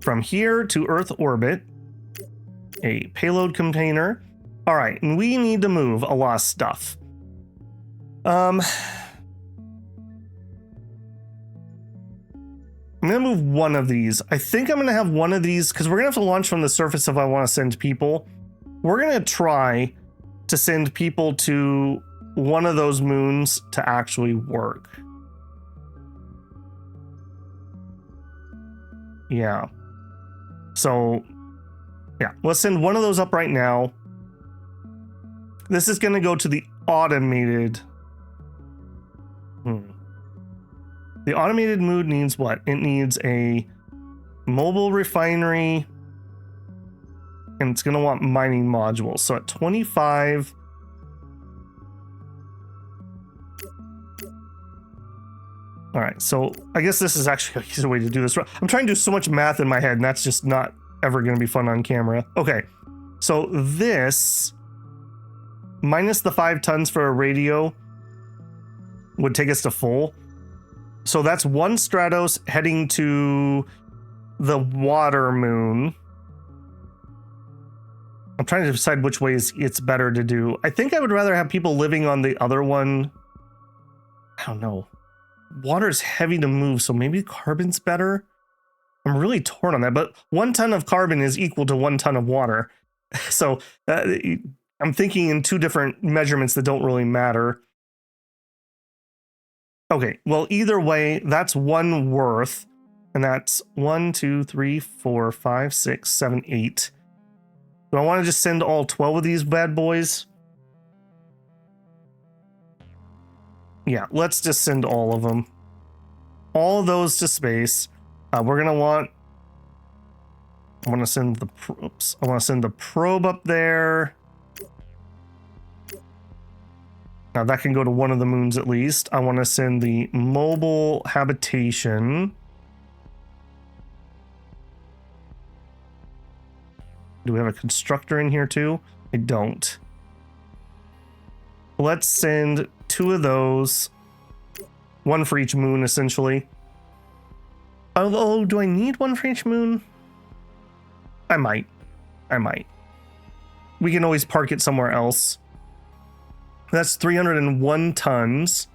From here to Earth orbit. A payload container. All right, and we need to move a lot of stuff. I'm gonna move one of these. I think I'm gonna have one of these because we're gonna have to launch from the surface if I want to send people. We're gonna try to send people to one of those moons to actually work. Yeah. So, yeah, let's send one of those up right now. This is going to go to the automated. The automated mood needs what? It needs a mobile refinery. And it's going to want mining modules. So at 25. All right, so I guess this is actually an easy way to do this. I'm trying to do so much math in my head, and that's just not ever going to be fun on camera. Okay, so this minus the 5 tons for a radio would take us to full. So that's 1 Stratos heading to the water moon. I'm trying to decide which ways it's better to do. I think I would rather have people living on the other one. I don't know. Water's heavy to move, so maybe carbon's better. I'm really torn on that, but 1 ton of carbon is equal to 1 ton of water. So I'm thinking in 2 different measurements that don't really matter. Okay, well, either way, that's 1 worth. And that's 1, 2, 3, 4, 5, 6, 7, 8. Do I want to just send all 12 of these bad boys? Yeah, let's just send all of them. All of those to space. We're gonna want. I want to send the. Oops. I want to send the probe up there. Now that can go to one of the moons at least. I want to send the mobile habitation. Do we have a constructor in here too? I don't. Let's send 2 of those. 1 for each moon, essentially. Oh, do I need 1 for each moon? I might. We can always park it somewhere else. That's 301 tons.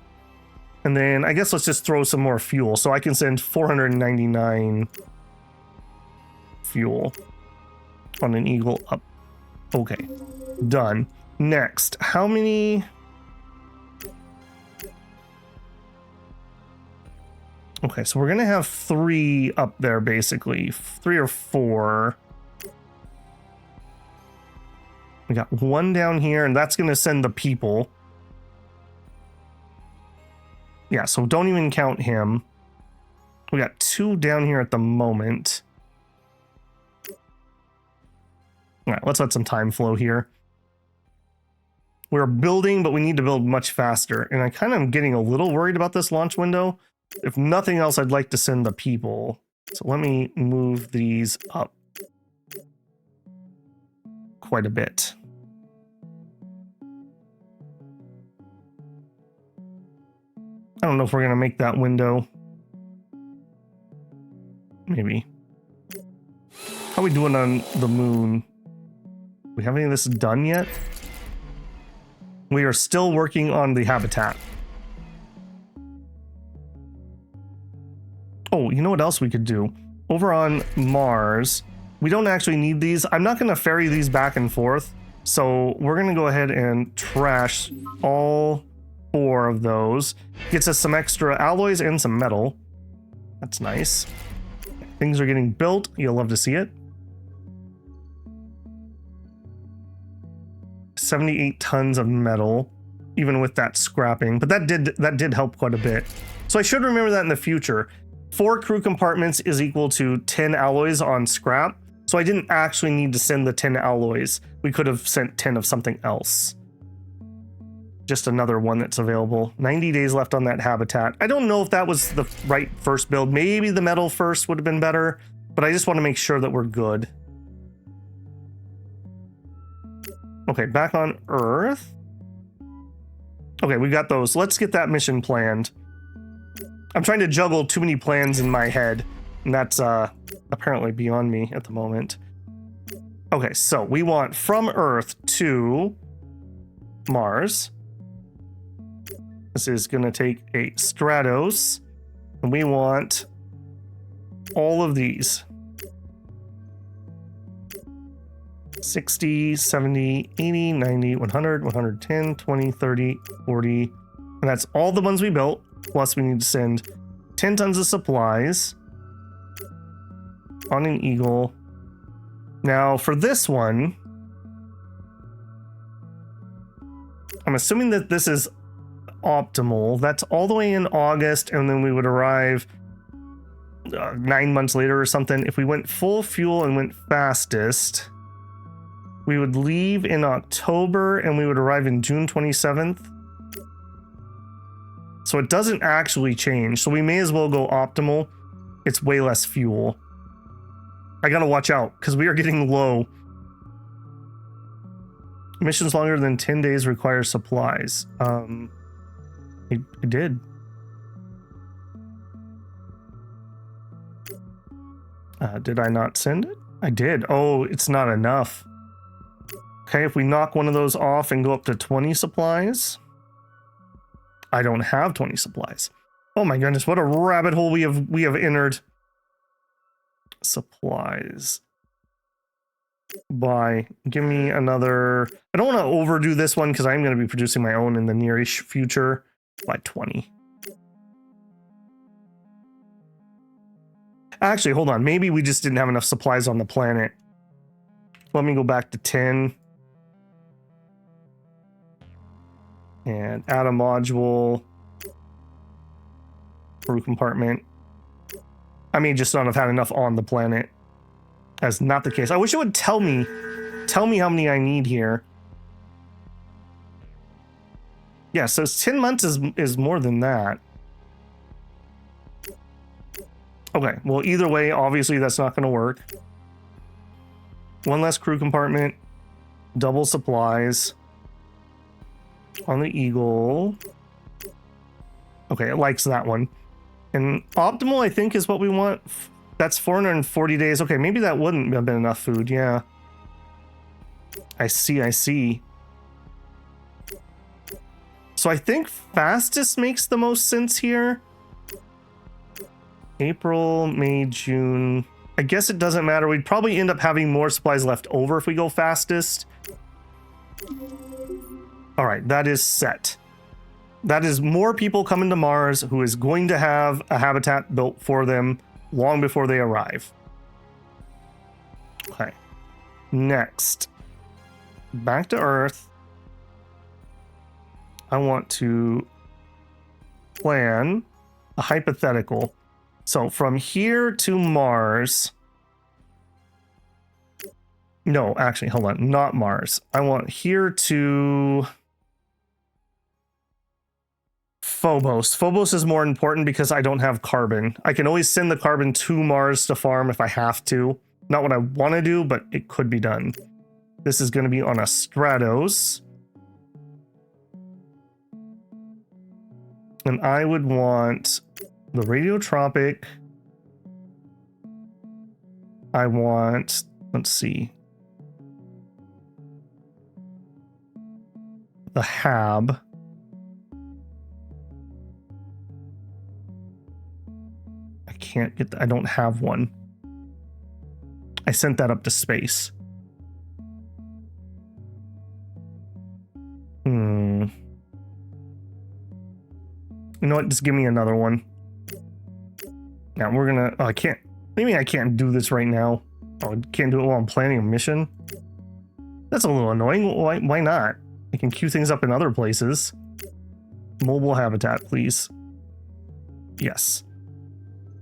And then I guess let's just throw some more fuel. So I can send 499 fuel on an Eagle up. Okay, done. Next, how many? Okay, so we're gonna have 3 up there basically, 3 or 4. We got 1 down here, and that's gonna send the people. Yeah, so don't even count him. We got 2 down here at the moment. All right, let's let some time flow here. We're building, but we need to build much faster. And I kind of am getting a little worried about this launch window. If nothing else, I'd like to send the people. So let me move these up quite a bit. I don't know if we're going to make that window. Maybe. How are we doing on the moon? We have any of this done yet? We are still working on the habitat. Oh, you know what else we could do? Over on Mars, we don't actually need these. I'm not going to ferry these back and forth. So we're going to go ahead and trash all 4 of those. Gets us some extra alloys and some metal. That's nice. Things are getting built. You'll love to see it. 78 tons of metal, even with that scrapping. But that did help quite a bit. So I should remember that in the future. 4 crew compartments is equal to 10 alloys on scrap. So I didn't actually need to send the 10 alloys. We could have sent 10 of something else. Just another one that's available. 90 days left on that habitat. I don't know if that was the right first build. Maybe the metal first would have been better, but I just want to make sure that we're good. Okay, back on Earth. Okay, we got those. Let's get that mission planned. I'm trying to juggle too many plans in my head, and that's apparently beyond me at the moment. Okay, so we want from Earth to Mars. This is going to take a Stratos, and we want all of these. 60, 70, 80, 90, 100, 110, 20, 30, 40. And that's all the ones we built. Plus we need to send 10 tons of supplies on an Eagle. Now for this one, I'm assuming that this is optimal. That's all the way in August, and then we would arrive 9 months later or something. If we went full fuel and went fastest, we would leave in October and we would arrive in June 27th. So it doesn't actually change. So we may as well go optimal. It's way less fuel. I gotta watch out because we are getting low. Missions longer than 10 days require supplies. It did. Did I not send it? I did. Oh, it's not enough. Okay, if we knock one of those off and go up to 20 supplies. I don't have 20 supplies. Oh my goodness, what a rabbit hole we have entered. Supplies. Buy. Give me another. I don't want to overdo this one because I'm going to be producing my own in the nearish future. By 20. Actually, hold on. Maybe we just didn't have enough supplies on the planet. Let me go back to 10. And add a module. Crew compartment. I may just not have had enough on the planet. That's not the case. I wish it would tell me how many I need here. Yeah, so 10 months is more than that. Okay, well, either way, obviously that's not going to work. One less crew compartment, double supplies on the Eagle. Okay, it likes that one. And optimal, I think, is what we want. That's 440 days. Okay, maybe that wouldn't have been enough food. Yeah. I see. So I think fastest makes the most sense here. April, May, June. I guess it doesn't matter. We'd probably end up having more supplies left over if we go fastest. All right, that is set. That is more people coming to Mars who is going to have a habitat built for them long before they arrive. Okay. Next. Back to Earth. I want to plan a hypothetical. So from here to Mars. No, actually, hold on. Not Mars. I want here to Phobos. Phobos is more important because I don't have carbon. I can always send the carbon to Mars to farm if I have to. Not what I want to do, but it could be done. This is going to be on a Stratos. And I would want the radiotropic. I want, let's see, the HAB. I can't get, I don't have one. I sent that up to space. You know what? Just give me another one. Now we're gonna. Oh, I can't. Maybe I can't do this right now. Oh, I can't do it while I'm planning a mission. That's a little annoying. Why not? I can queue things up in other places. Mobile habitat, please. Yes.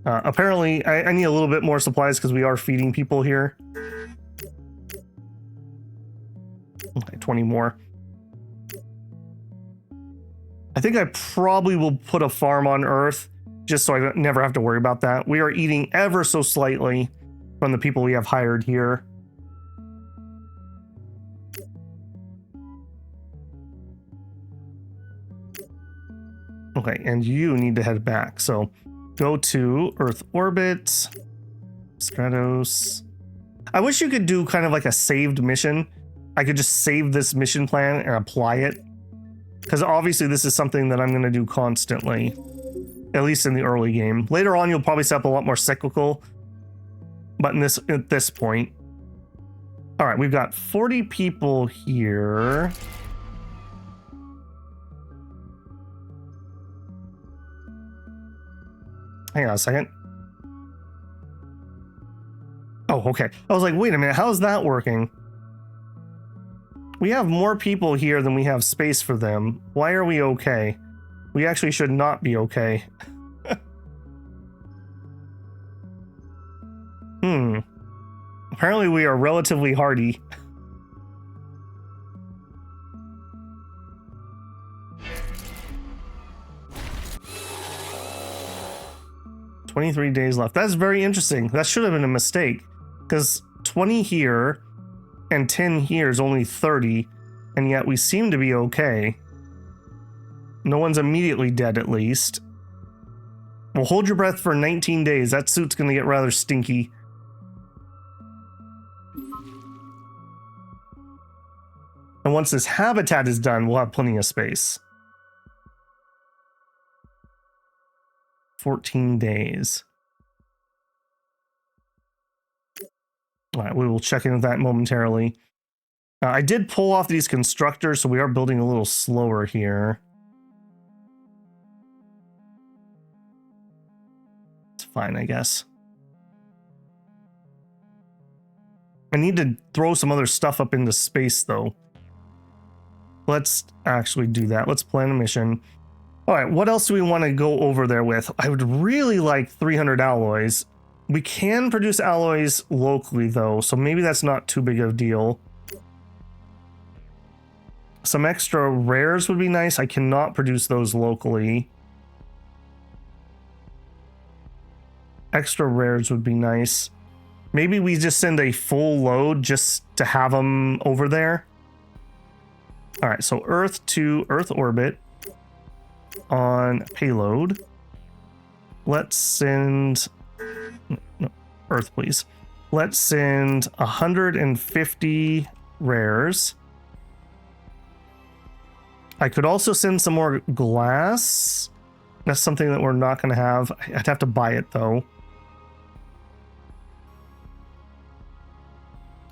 Apparently, I need a little bit more supplies because we are feeding people here. Okay, 20 more. I think I probably will put a farm on Earth just so I never have to worry about that. We are eating ever so slightly from the people we have hired here. Okay, and you need to head back. So go to Earth orbit, Stratos. I wish you could do kind of like a saved mission. I could just save this mission plan and apply it. Because obviously this is something that I'm going to do constantly, at least in the early game. Later on, you'll probably set up a lot more cyclical, but at this point. All right, we've got 40 people here. Hang on a second. Oh, okay. I was like, wait a minute, how's that working? We have more people here than we have space for them. Why are we okay? We actually should not be okay. Apparently we are relatively hardy. $23 days left. That's very interesting. That should have been a mistake. Because 20 here and 10 here is only 30, and yet we seem to be okay. No one's immediately dead, at least. Well, hold your breath for 19 days. That suit's going to get rather stinky. And once this habitat is done, we'll have plenty of space. 14 days. All right, we will check in with that momentarily. I did pull off these constructors, so we are building a little slower here. It's fine, I guess. I need to throw some other stuff up into space, though. Let's actually do that. Let's plan a mission. All right, what else do we want to go over there with? I would really like 300 alloys. We can produce alloys locally, though, so maybe that's not too big of a deal. Some extra rares would be nice. I cannot produce those locally. Extra rares would be nice. Maybe we just send a full load just to have them over there. All right, so Earth to Earth orbit on payload. Let's send... No, Earth, please. Let's send 150 rares. I could also send some more glass. That's something that we're not going to have. I'd have to buy it, though.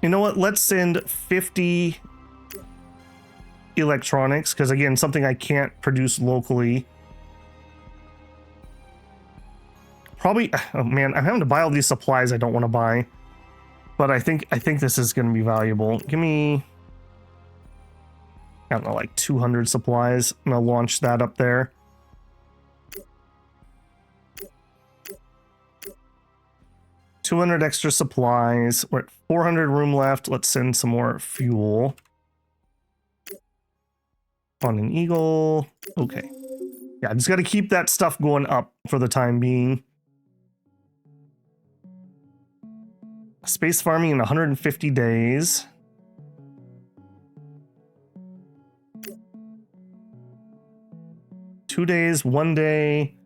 You know what? Let's send 50 electronics, because again, something I can't produce locally. Probably, oh man, I'm having to buy all these supplies I don't want to buy. But I think this is going to be valuable. Give me, I don't know, like 200 supplies. I'm going to launch that up there. $200 extra supplies. We're at 400 room left. Let's send some more fuel. On an Eagle. Okay. Yeah, I just got to keep that stuff going up for the time being. Space farming in 150 days. Two days, 1 day.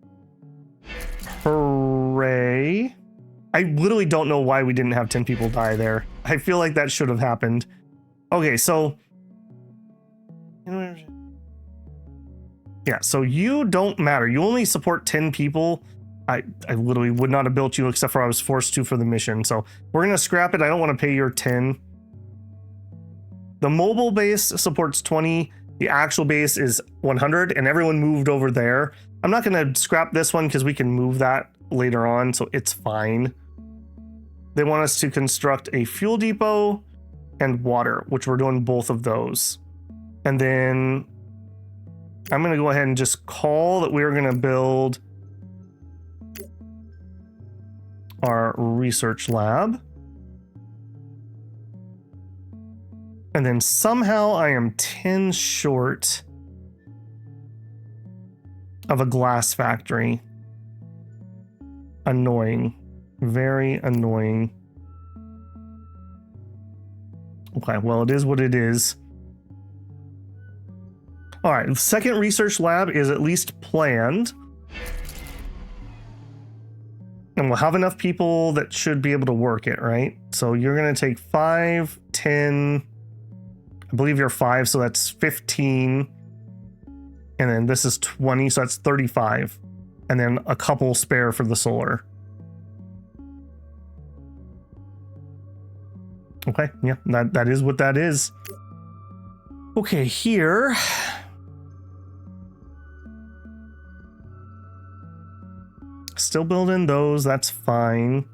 Hooray. I literally don't know why we didn't have 10 people die there. I feel like that should have happened. Okay, so... Yeah, so you don't matter. You only support 10 people. I literally would not have built you except for I was forced to for the mission. So we're going to scrap it. I don't want to pay your 10. The mobile base supports 20. The actual base is 100, and everyone moved over there. I'm not going to scrap this one because we can move that later on, so it's fine. They want us to construct a fuel depot and water, which we're doing both of those. And then I'm going to go ahead and just call that we're going to build our research lab. And then somehow I am 10 short of a glass factory. Annoying. Very annoying. Okay, well, it is what it is. All right, the second research lab is at least planned. And we'll have enough people that should be able to work it, right? So you're going to take 5, 10, I believe you're 5, so that's 15. And then this is 20, so that's 35. And then a couple spare for the solar. Okay, yeah, that is what that is. Okay, here... Still building those, that's fine.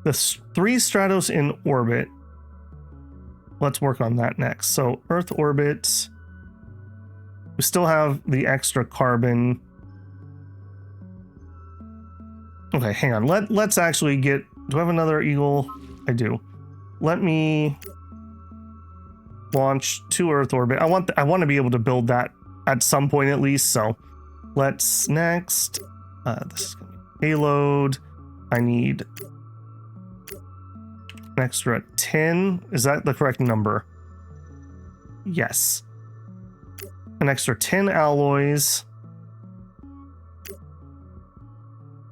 The 3 Stratos in orbit. Let's work on that next. So Earth orbit. We still have the extra carbon. Okay, hang on. Let's actually get... Do I have another Eagle? I do. Let me launch to Earth orbit. I want to be able to build that at some point at least, so let's next... this is going to be payload. I need an extra 10. Is that the correct number? Yes. An extra 10 alloys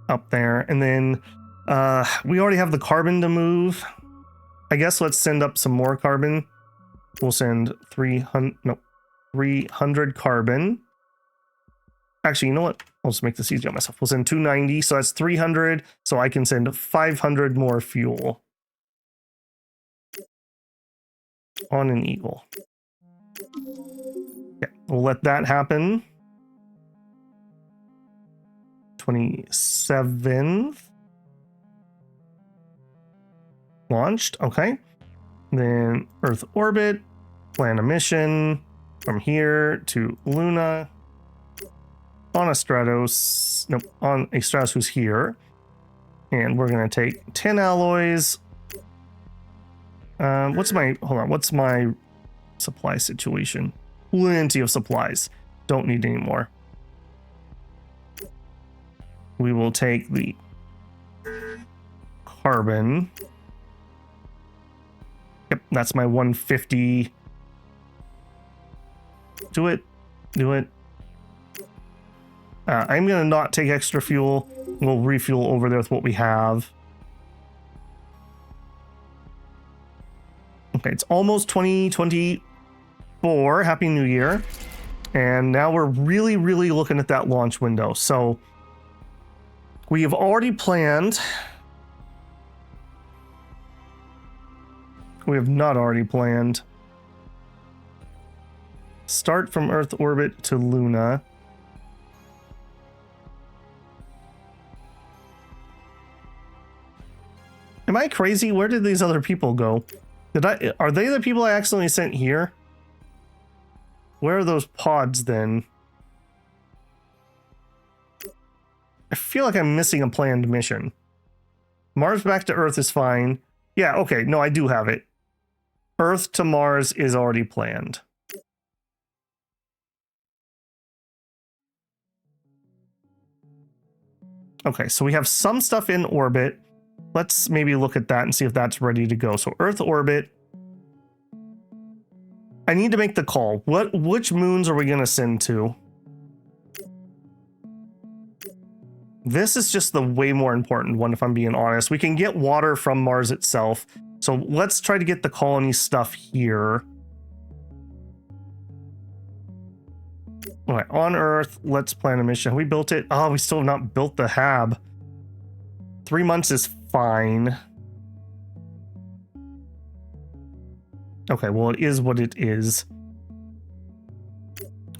up there. And then we already have the carbon to move. I guess let's send up some more carbon. We'll send 300 carbon. Actually, you know what? I'll just make this easy on myself. We'll send 290, so that's 300. So I can send 500 more fuel on an Eagle. Yeah, we'll let that happen. 27th. Launched, okay. Then Earth orbit, plan a mission from here to Luna. On a Stratos, nope, on a Stratos who's here. And we're going to take 10 alloys. What's my supply situation. Plenty of supplies. Don't need any more. We will take the carbon. Yep, that's my 150. Do it. Do it. I'm going to not take extra fuel. We'll refuel over there with what we have. Okay, it's almost 2024. Happy New Year. And now we're really, really looking at that launch window. So we have already planned. We have not already planned. Start from Earth orbit to Luna. Am I crazy? Where did these other people go? Are they the people I accidentally sent here? Where are those pods then? I feel like I'm missing a planned mission. Mars back to Earth is fine. Yeah, okay, no, I do have it. Earth to Mars is already planned. Okay, so we have some stuff in orbit. Let's maybe look at that and see if that's ready to go. So Earth orbit. I need to make the call. Which moons are we going to send to? This is just the way more important one, if I'm being honest. We can get water from Mars itself. So let's try to get the colony stuff here. All right, on Earth, let's plan a mission. Have we built it? Oh, we still have not built the hab. 3 months is fine. Okay, well, it is what it is.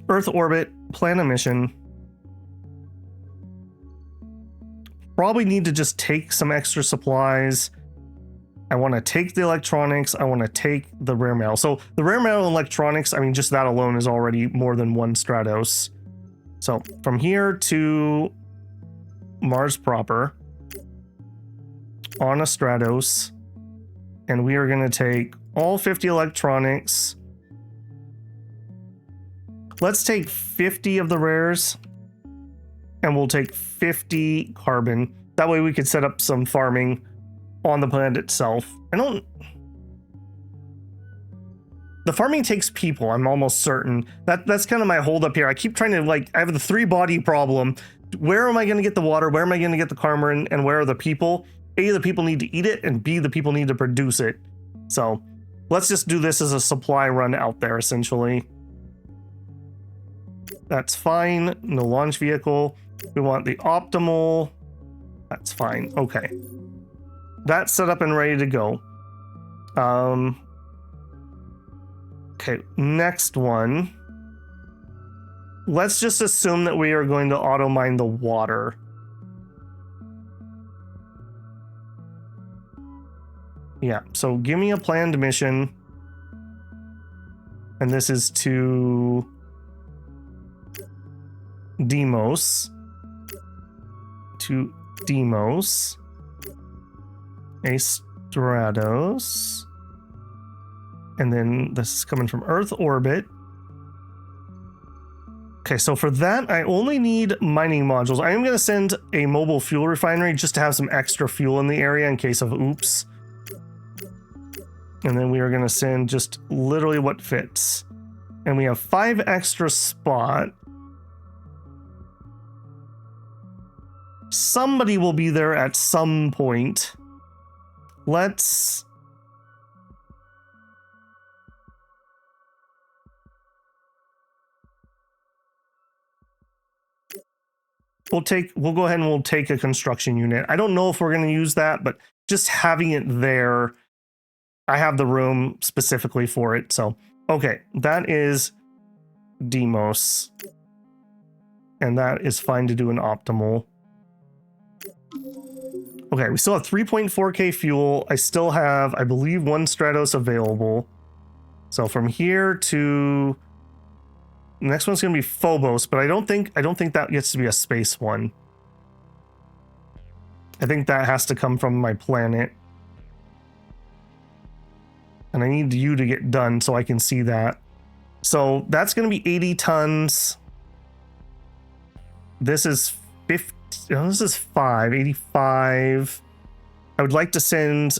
Earth orbit, plan a mission. Probably need to just take some extra supplies. I want to take the electronics. I want to take the rare metal. So the rare metal and electronics, I mean, just that alone is already more than one Stratos. So from here to Mars proper on a Stratos, and we are going to take all 50 electronics. Let's take 50 of the rares, and we'll take 50 carbon. That way we could set up some farming on the planet itself. The farming takes people, I'm almost certain. That's kind of my holdup here. I keep trying to, like, I have the 3-body problem. Where am I going to get the water? Where am I going to get the carbon? And where are the people? A, the people need to eat it, and B, the people need to produce it. So let's just do this as a supply run out there, essentially. That's fine. No launch vehicle. We want the optimal. That's fine. Okay. That's set up and ready to go. Okay, next one. Let's just assume that we are going to auto mine the water. Yeah, so give me a planned mission. And this is to Deimos. To Deimos. A Stratos. And then this is coming from Earth orbit. Okay, so for that, I only need mining modules. I am going to send a mobile fuel refinery just to have some extra fuel in the area in case of oops. And then we are going to send just literally what fits. And we have 5 extra spot. Somebody will be there at some point. Let's... We'll go ahead and we'll take a construction unit. I don't know if we're going to use that, but just having it there, I have the room specifically for it. So, okay, that is Deimos. And that is fine to do an optimal. Okay, we still have 3.4k fuel. I still have, I believe, 1 Stratos available. So from here to... The next one's gonna be Phobos, but I don't think that gets to be a space one. I think that has to come from my planet. And I need you to get done so I can see that. So that's going to be 80 tons. This is 50. Oh, this is 85. I would like to send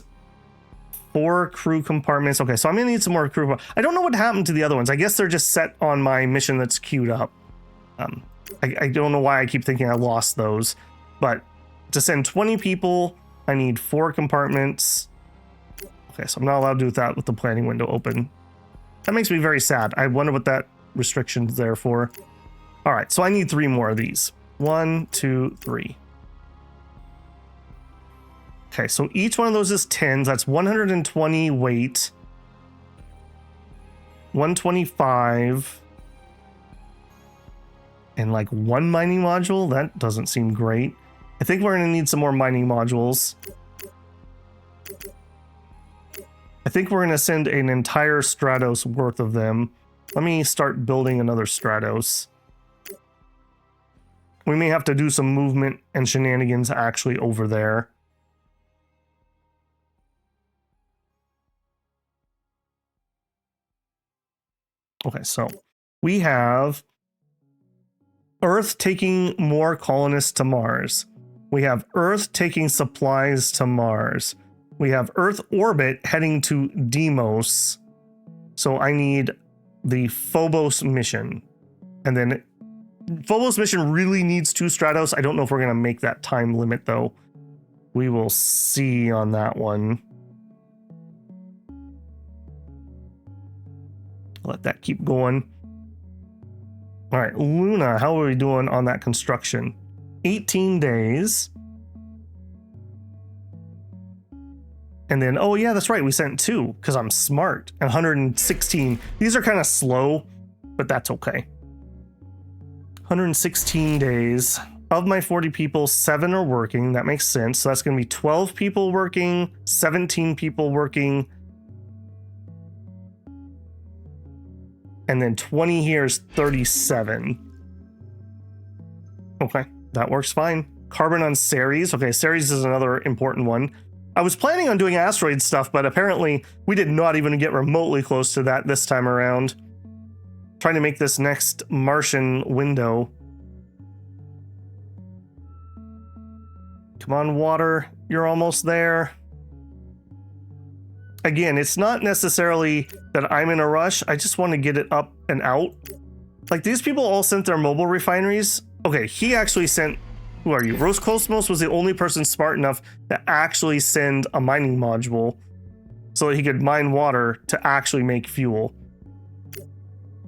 4 crew compartments. Okay, so I'm going to need some more crew. I don't know what happened to the other ones. I guess they're just set on my mission that's queued up. I don't know why I keep thinking I lost those. But to send 20 people, I need 4 compartments. Okay, so I'm not allowed to do that with the planning window open. That makes me very sad. I wonder what that restriction's there for. All right, so I need 3 more of these. 1, 2, 3. Okay, so each one of those is 10s. That's 120 weight. 125. And like 1 mining module? That doesn't seem great. I think we're going to need some more mining modules. I think we're going to send an entire Stratos worth of them. Let me start building another Stratos. We may have to do some movement and shenanigans actually over there. Okay, so we have Earth taking more colonists to Mars. We have Earth taking supplies to Mars. We have Earth orbit heading to Deimos. So I need the Phobos mission. And then Phobos mission really needs 2 Stratos. I don't know if we're going to make that time limit though. We will see on that one. Let that keep going. All right, Luna, how are we doing on that construction? 18 days. And then, oh yeah, that's right, we sent 2 because I'm smart. And 116. These are kind of slow, but that's okay. 116 days. Of my 40 people, 7 are working. That makes sense. So that's going to be 12 people working, 17 people working. And then 20 here is 37. Okay, that works fine. Carbon on Ceres. Okay, Ceres is another important one. I was planning on doing asteroid stuff, but apparently we did not even get remotely close to that this time around. Trying to make this next Martian window. Come on, water. You're almost there. Again, it's not necessarily that I'm in a rush. I just want to get it up and out. Like, these people all sent their mobile refineries. Okay, he actually sent... Who are you? Roscosmos was the only person smart enough to actually send a mining module so that he could mine water to actually make fuel.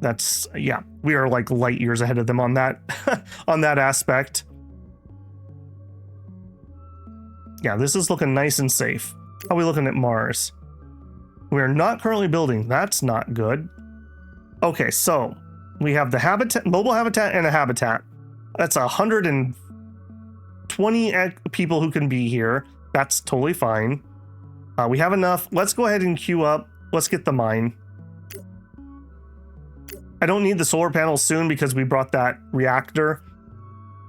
That's... yeah, we are like light years ahead of them on that, on that aspect. Yeah, this is looking nice and safe. How are we looking at Mars? We are not currently building. That's not good. Okay, so we have the habitat, mobile habitat, and a habitat. That's 120 people who can be here. That's totally fine. We have enough. Let's go ahead and queue up. Let's get the mine. I don't need the solar panels soon because we brought that reactor.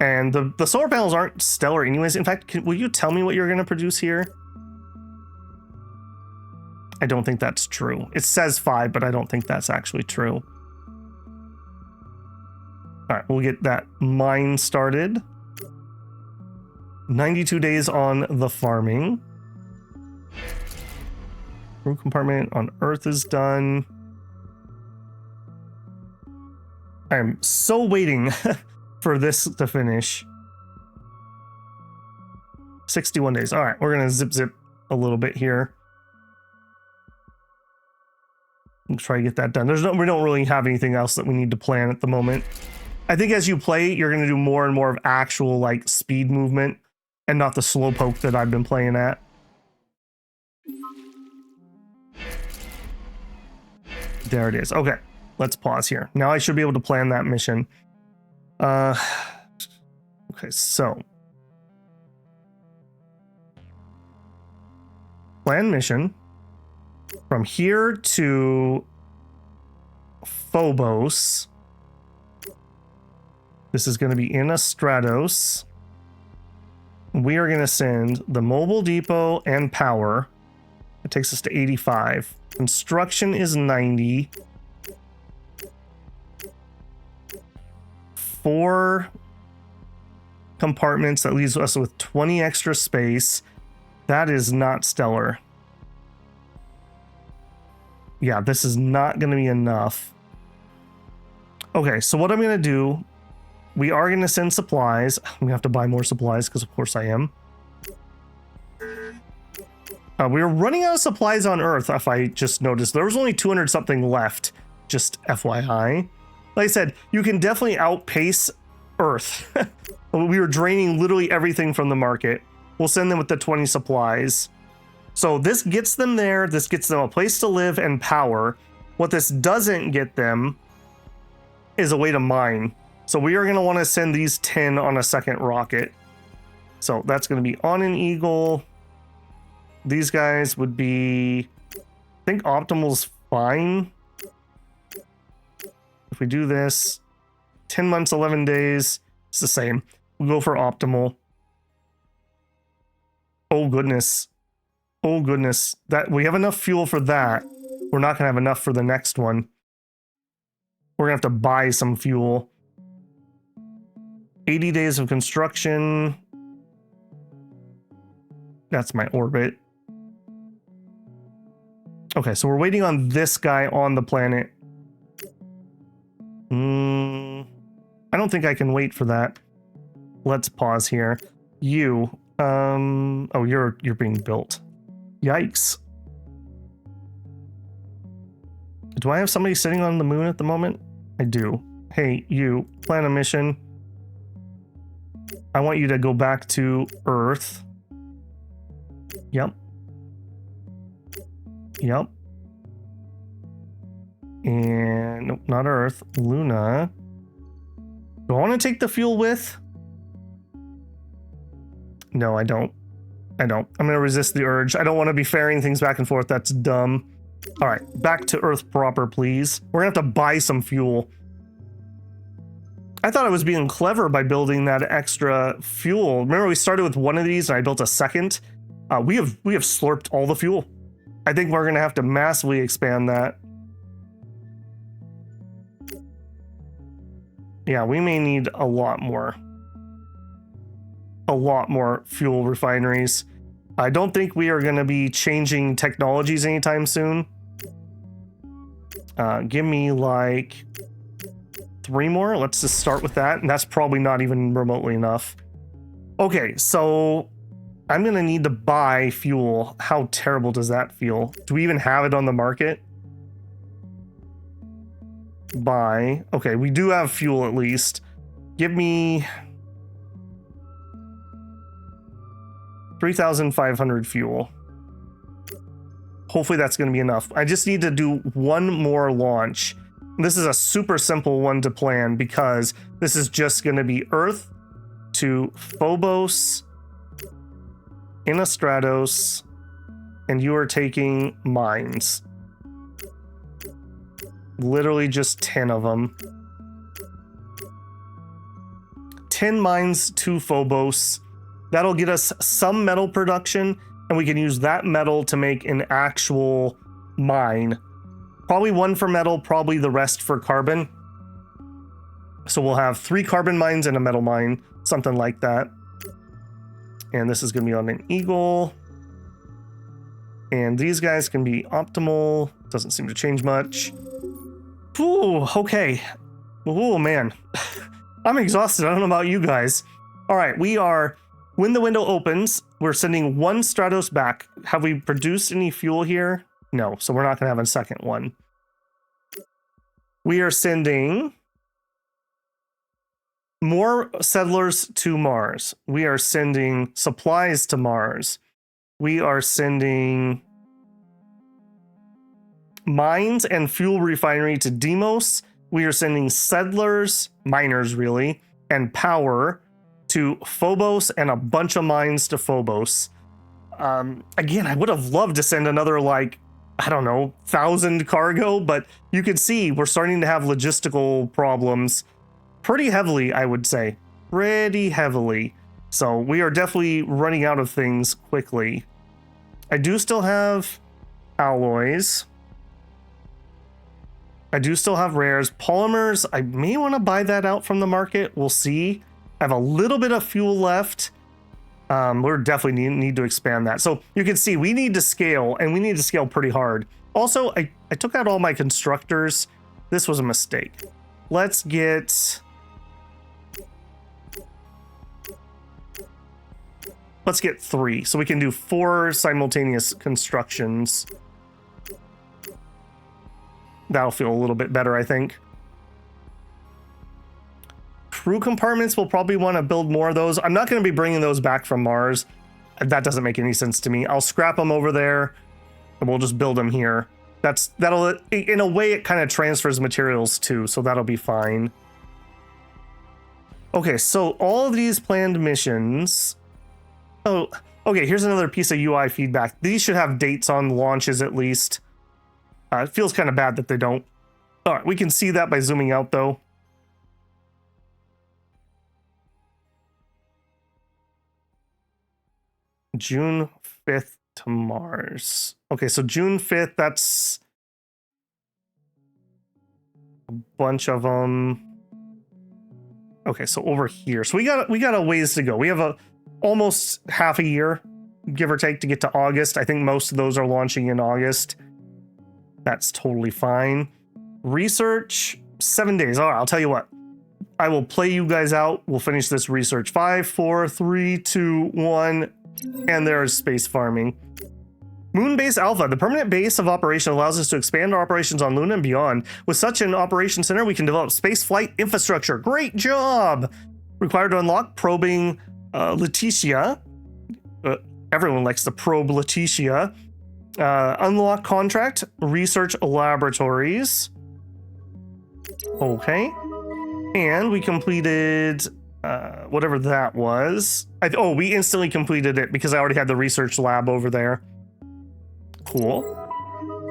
And the solar panels aren't stellar anyways. In fact, will you tell me what you're going to produce here? I don't think that's true. It says 5, but I don't think that's actually true. All right, we'll get that mine started. 92 days on the farming. Crew compartment on Earth is done. I'm so waiting for this to finish. 61 days. All right, we're going to zip a little bit here. Try to get that done. We don't really have anything else that we need to plan at the moment. I think as you play, you're going to do more and more of actual like speed movement and not the slow poke that I've been playing at. There it is. Okay, let's pause here. Now I should be able to plan that mission. Okay, so plan mission. From here to Phobos. This is going to be in a Stratos. We are going to send the mobile depot and power. It takes us to 85. Construction is 90. 4 compartments, that leaves us with 20 extra space. That is not stellar. Yeah, this is not going to be enough. Okay, so what I'm going to do, we are going to send supplies. I'm going to have to buy more supplies because of course I am. We were running out of supplies on Earth, if I just noticed. There was only 200 something left, just FYI. Like I said, you can definitely outpace Earth. We were draining literally everything from the market. We'll send them with the 20 supplies. So this gets them there. This gets them a place to live and power. What this doesn't get them is a way to mine. So we are going to want to send these 10 on a second rocket. So that's going to be on an Eagle. These guys would be, I think optimal's fine. If we do this, 10 months, 11 days, it's the same. We'll go for optimal. Oh goodness. Oh goodness. That we have enough fuel for that. We're not gonna have enough for the next one. We're gonna have to buy some fuel. 80 days of construction. That's my orbit. Okay, so we're waiting on this guy on the planet. I don't think I can wait for that. Let's pause here. You, oh, you're being built. Yikes. Do I have somebody sitting on the moon at the moment? I do. Hey, you, plan a mission. I want you to go back to Earth. Yep. Yep. And nope, not Earth. Luna. Do I want to take the fuel with? No, I don't. I don't. I'm going to resist the urge. I don't want to be ferrying things back and forth. That's dumb. All right, back to Earth proper, please. We're going to have to buy some fuel. I thought I was being clever by building that extra fuel. Remember, we started with one of these and I built a second. We have slurped all the fuel. I think we're going to have to massively expand that. Yeah, we may need a lot more fuel refineries. I don't think we are going to be changing technologies anytime soon. Give me like 3 more. Let's just start with that. And that's probably not even remotely enough. Okay, so I'm going to need to buy fuel. How terrible does that feel? Do we even have it on the market? Buy. Okay, we do have fuel at least. Give me 3,500 fuel. Hopefully that's going to be enough. I just need to do one more launch. This is a super simple one to plan because this is just going to be Earth to Phobos in a Stratos, and you are taking mines. Literally just 10 of them. 10 mines to Phobos. That'll get us some metal production, and we can use that metal to make an actual mine. Probably 1 for metal, probably the rest for carbon. So we'll have 3 carbon mines and a metal mine, something like that. And this is going to be on an Eagle. And these guys can be optimal. Doesn't seem to change much. Ooh, okay. Oh man. I'm exhausted. I don't know about you guys. All right, we are, when the window opens, we're sending 1 Stratos back. Have we produced any fuel here? No, so we're not going to have a second one. We are sending more settlers to Mars. We are sending supplies to Mars. We are sending mines and fuel refinery to Deimos. We are sending settlers, miners really, and power to Phobos and a bunch of mines to Phobos. Again, I would have loved to send another, like, I don't know, 1,000 cargo, but you can see we're starting to have logistical problems pretty heavily, I would say. Pretty heavily. So we are definitely running out of things quickly. I do still have alloys. I do still have rares. Polymers, I may want to buy that out from the market. We'll see. I have a little bit of fuel left. We're definitely need to expand that. So you can see we need to scale, and we need to scale pretty hard. Also, I took out all my constructors. This was a mistake. Let's get 3, so we can do 4 simultaneous constructions. That'll feel a little bit better, I think. Crew compartments, we'll probably want to build more of those. I'm not going to be bringing those back from Mars. That doesn't make any sense to me. I'll scrap them over there, and we'll just build them here. That'll, in a way, it kind of transfers materials too, so that'll be fine. Okay, so all of these planned missions. Oh, okay, here's another piece of UI feedback. These should have dates on launches at least. It feels kind of bad that they don't. All right, we can see that by zooming out though. June 5th to Mars. Okay, so June 5th, that's a bunch of them. Okay, so over here. So we got a ways to go. We have almost half a year, give or take, to get to August. I think most of those are launching in August. That's totally fine. Research, 7 days. All right, I'll tell you what. I will play you guys out. We'll finish this research. 5, 4, 3, 2, 1. And there's space farming. Moonbase Alpha, the permanent base of operation, allows us to expand our operations on Luna and beyond. With such an operation center, we can develop space flight infrastructure. Great job! Required to unlock probing Leticia. Everyone likes to probe Leticia. Unlock contract, research laboratories. Okay. And we completed whatever that was. We instantly completed it because I already had the research lab over there. Cool.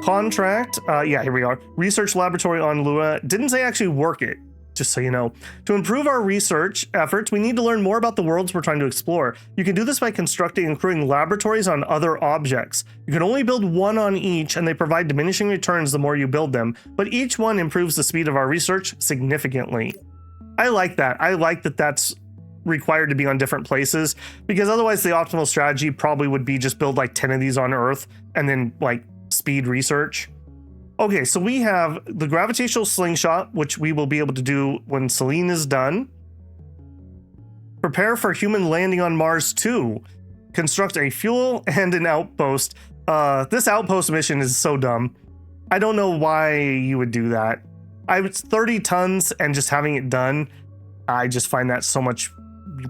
Contract. Yeah, here we are. Research laboratory on Lua. Didn't say actually work it, just so you know. To improve our research efforts, we need to learn more about the worlds we're trying to explore. You can do this by constructing and crewing laboratories on other objects. You can only build one on each, and they provide diminishing returns the more you build them, but each one improves the speed of our research significantly. I like that. I like that that's required to be on different places, because otherwise the optimal strategy probably would be just build like 10 of these on Earth and then like speed research. Okay, so we have the gravitational slingshot, which we will be able to do when Selene is done. Prepare for human landing on Mars 2. Construct a fuel and an outpost. This outpost mission is so dumb. I don't know why you would do that. It's 30 tons and just having it done. I just find that so much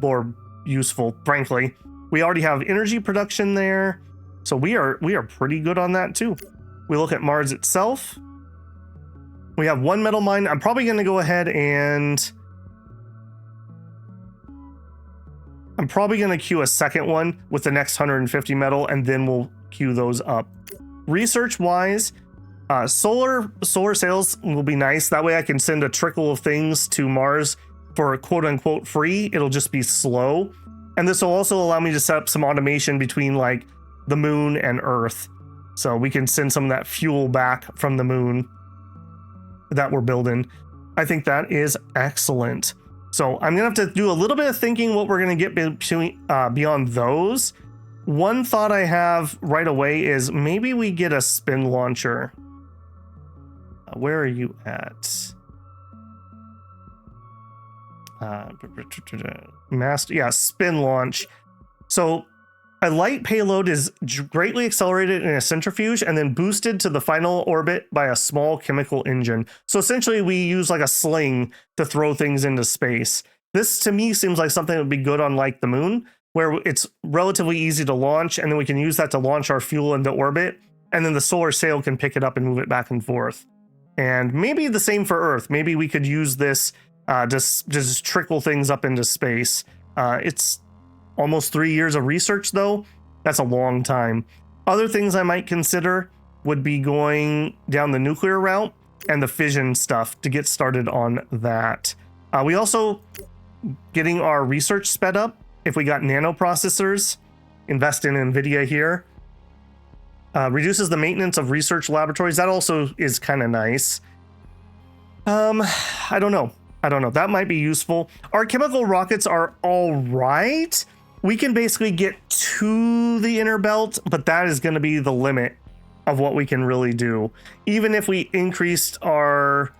more useful, frankly. We already have energy production there, so we are pretty good on that too. We look at Mars itself. We have 1 metal mine. I'm probably going to go ahead and I'm probably going to queue a second one with the next 150 metal, and then we'll queue those up. Research wise, solar sails will be nice. That way I can send a trickle of things to Mars for quote unquote free. It'll just be slow. And this will also allow me to set up some automation between like the moon and Earth. So we can send some of that fuel back from the moon that we're building. I think that is excellent. So I'm gonna have to do a little bit of thinking what we're gonna get beyond those. One thought I have right away is maybe we get a spin launcher. Where are you at? Spin launch. So a light payload is greatly accelerated in a centrifuge and then boosted to the final orbit by a small chemical engine. So essentially we use like a sling to throw things into space. This to me seems like something that would be good on like the moon, where it's relatively easy to launch, and then we can use that to launch our fuel into orbit, and then the solar sail can pick it up and move it back and forth. And maybe the same for Earth. Maybe we could use this just trickle things up into space. It's almost 3 years of research though. That's a long time. Other things I might consider would be going down the nuclear route and the fission stuff to get started on that. We also getting our research sped up. If we got nano processors, invest in NVIDIA here. Reduces the maintenance of research laboratories. That also is kind of nice. I don't know. That might be useful. Our chemical rockets are all right. We can basically get to the inner belt, but that is going to be the limit of what we can really do. Even if we increased our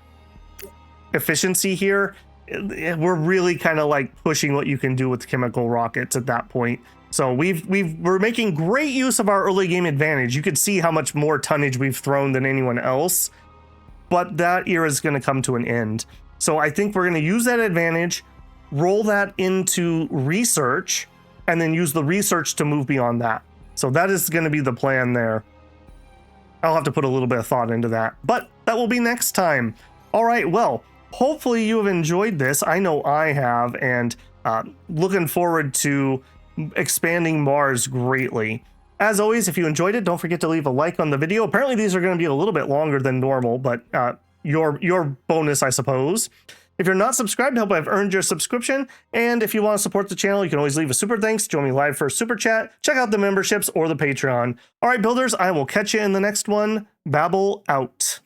efficiency here, we're really kind of like pushing what you can do with chemical rockets at that point. So we're making great use of our early game advantage. You could see how much more tonnage we've thrown than anyone else, but that era is going to come to an end. So I think we're going to use that advantage, roll that into research, and then use the research to move beyond that. So that is going to be the plan there. I'll have to put a little bit of thought into that, but that will be next time. All right, well, hopefully you have enjoyed this. I know I have, and looking forward to expanding Mars greatly. As always, if you enjoyed it, don't forget to leave a like on the video. Apparently these are going to be a little bit longer than normal, but your bonus, I suppose. If you're not subscribed, I hope I've earned your subscription. And if you want to support the channel, you can always leave a super thanks, join me live for a super chat, check out the memberships or the Patreon. All right, builders, I will catch you in the next one. Babel out.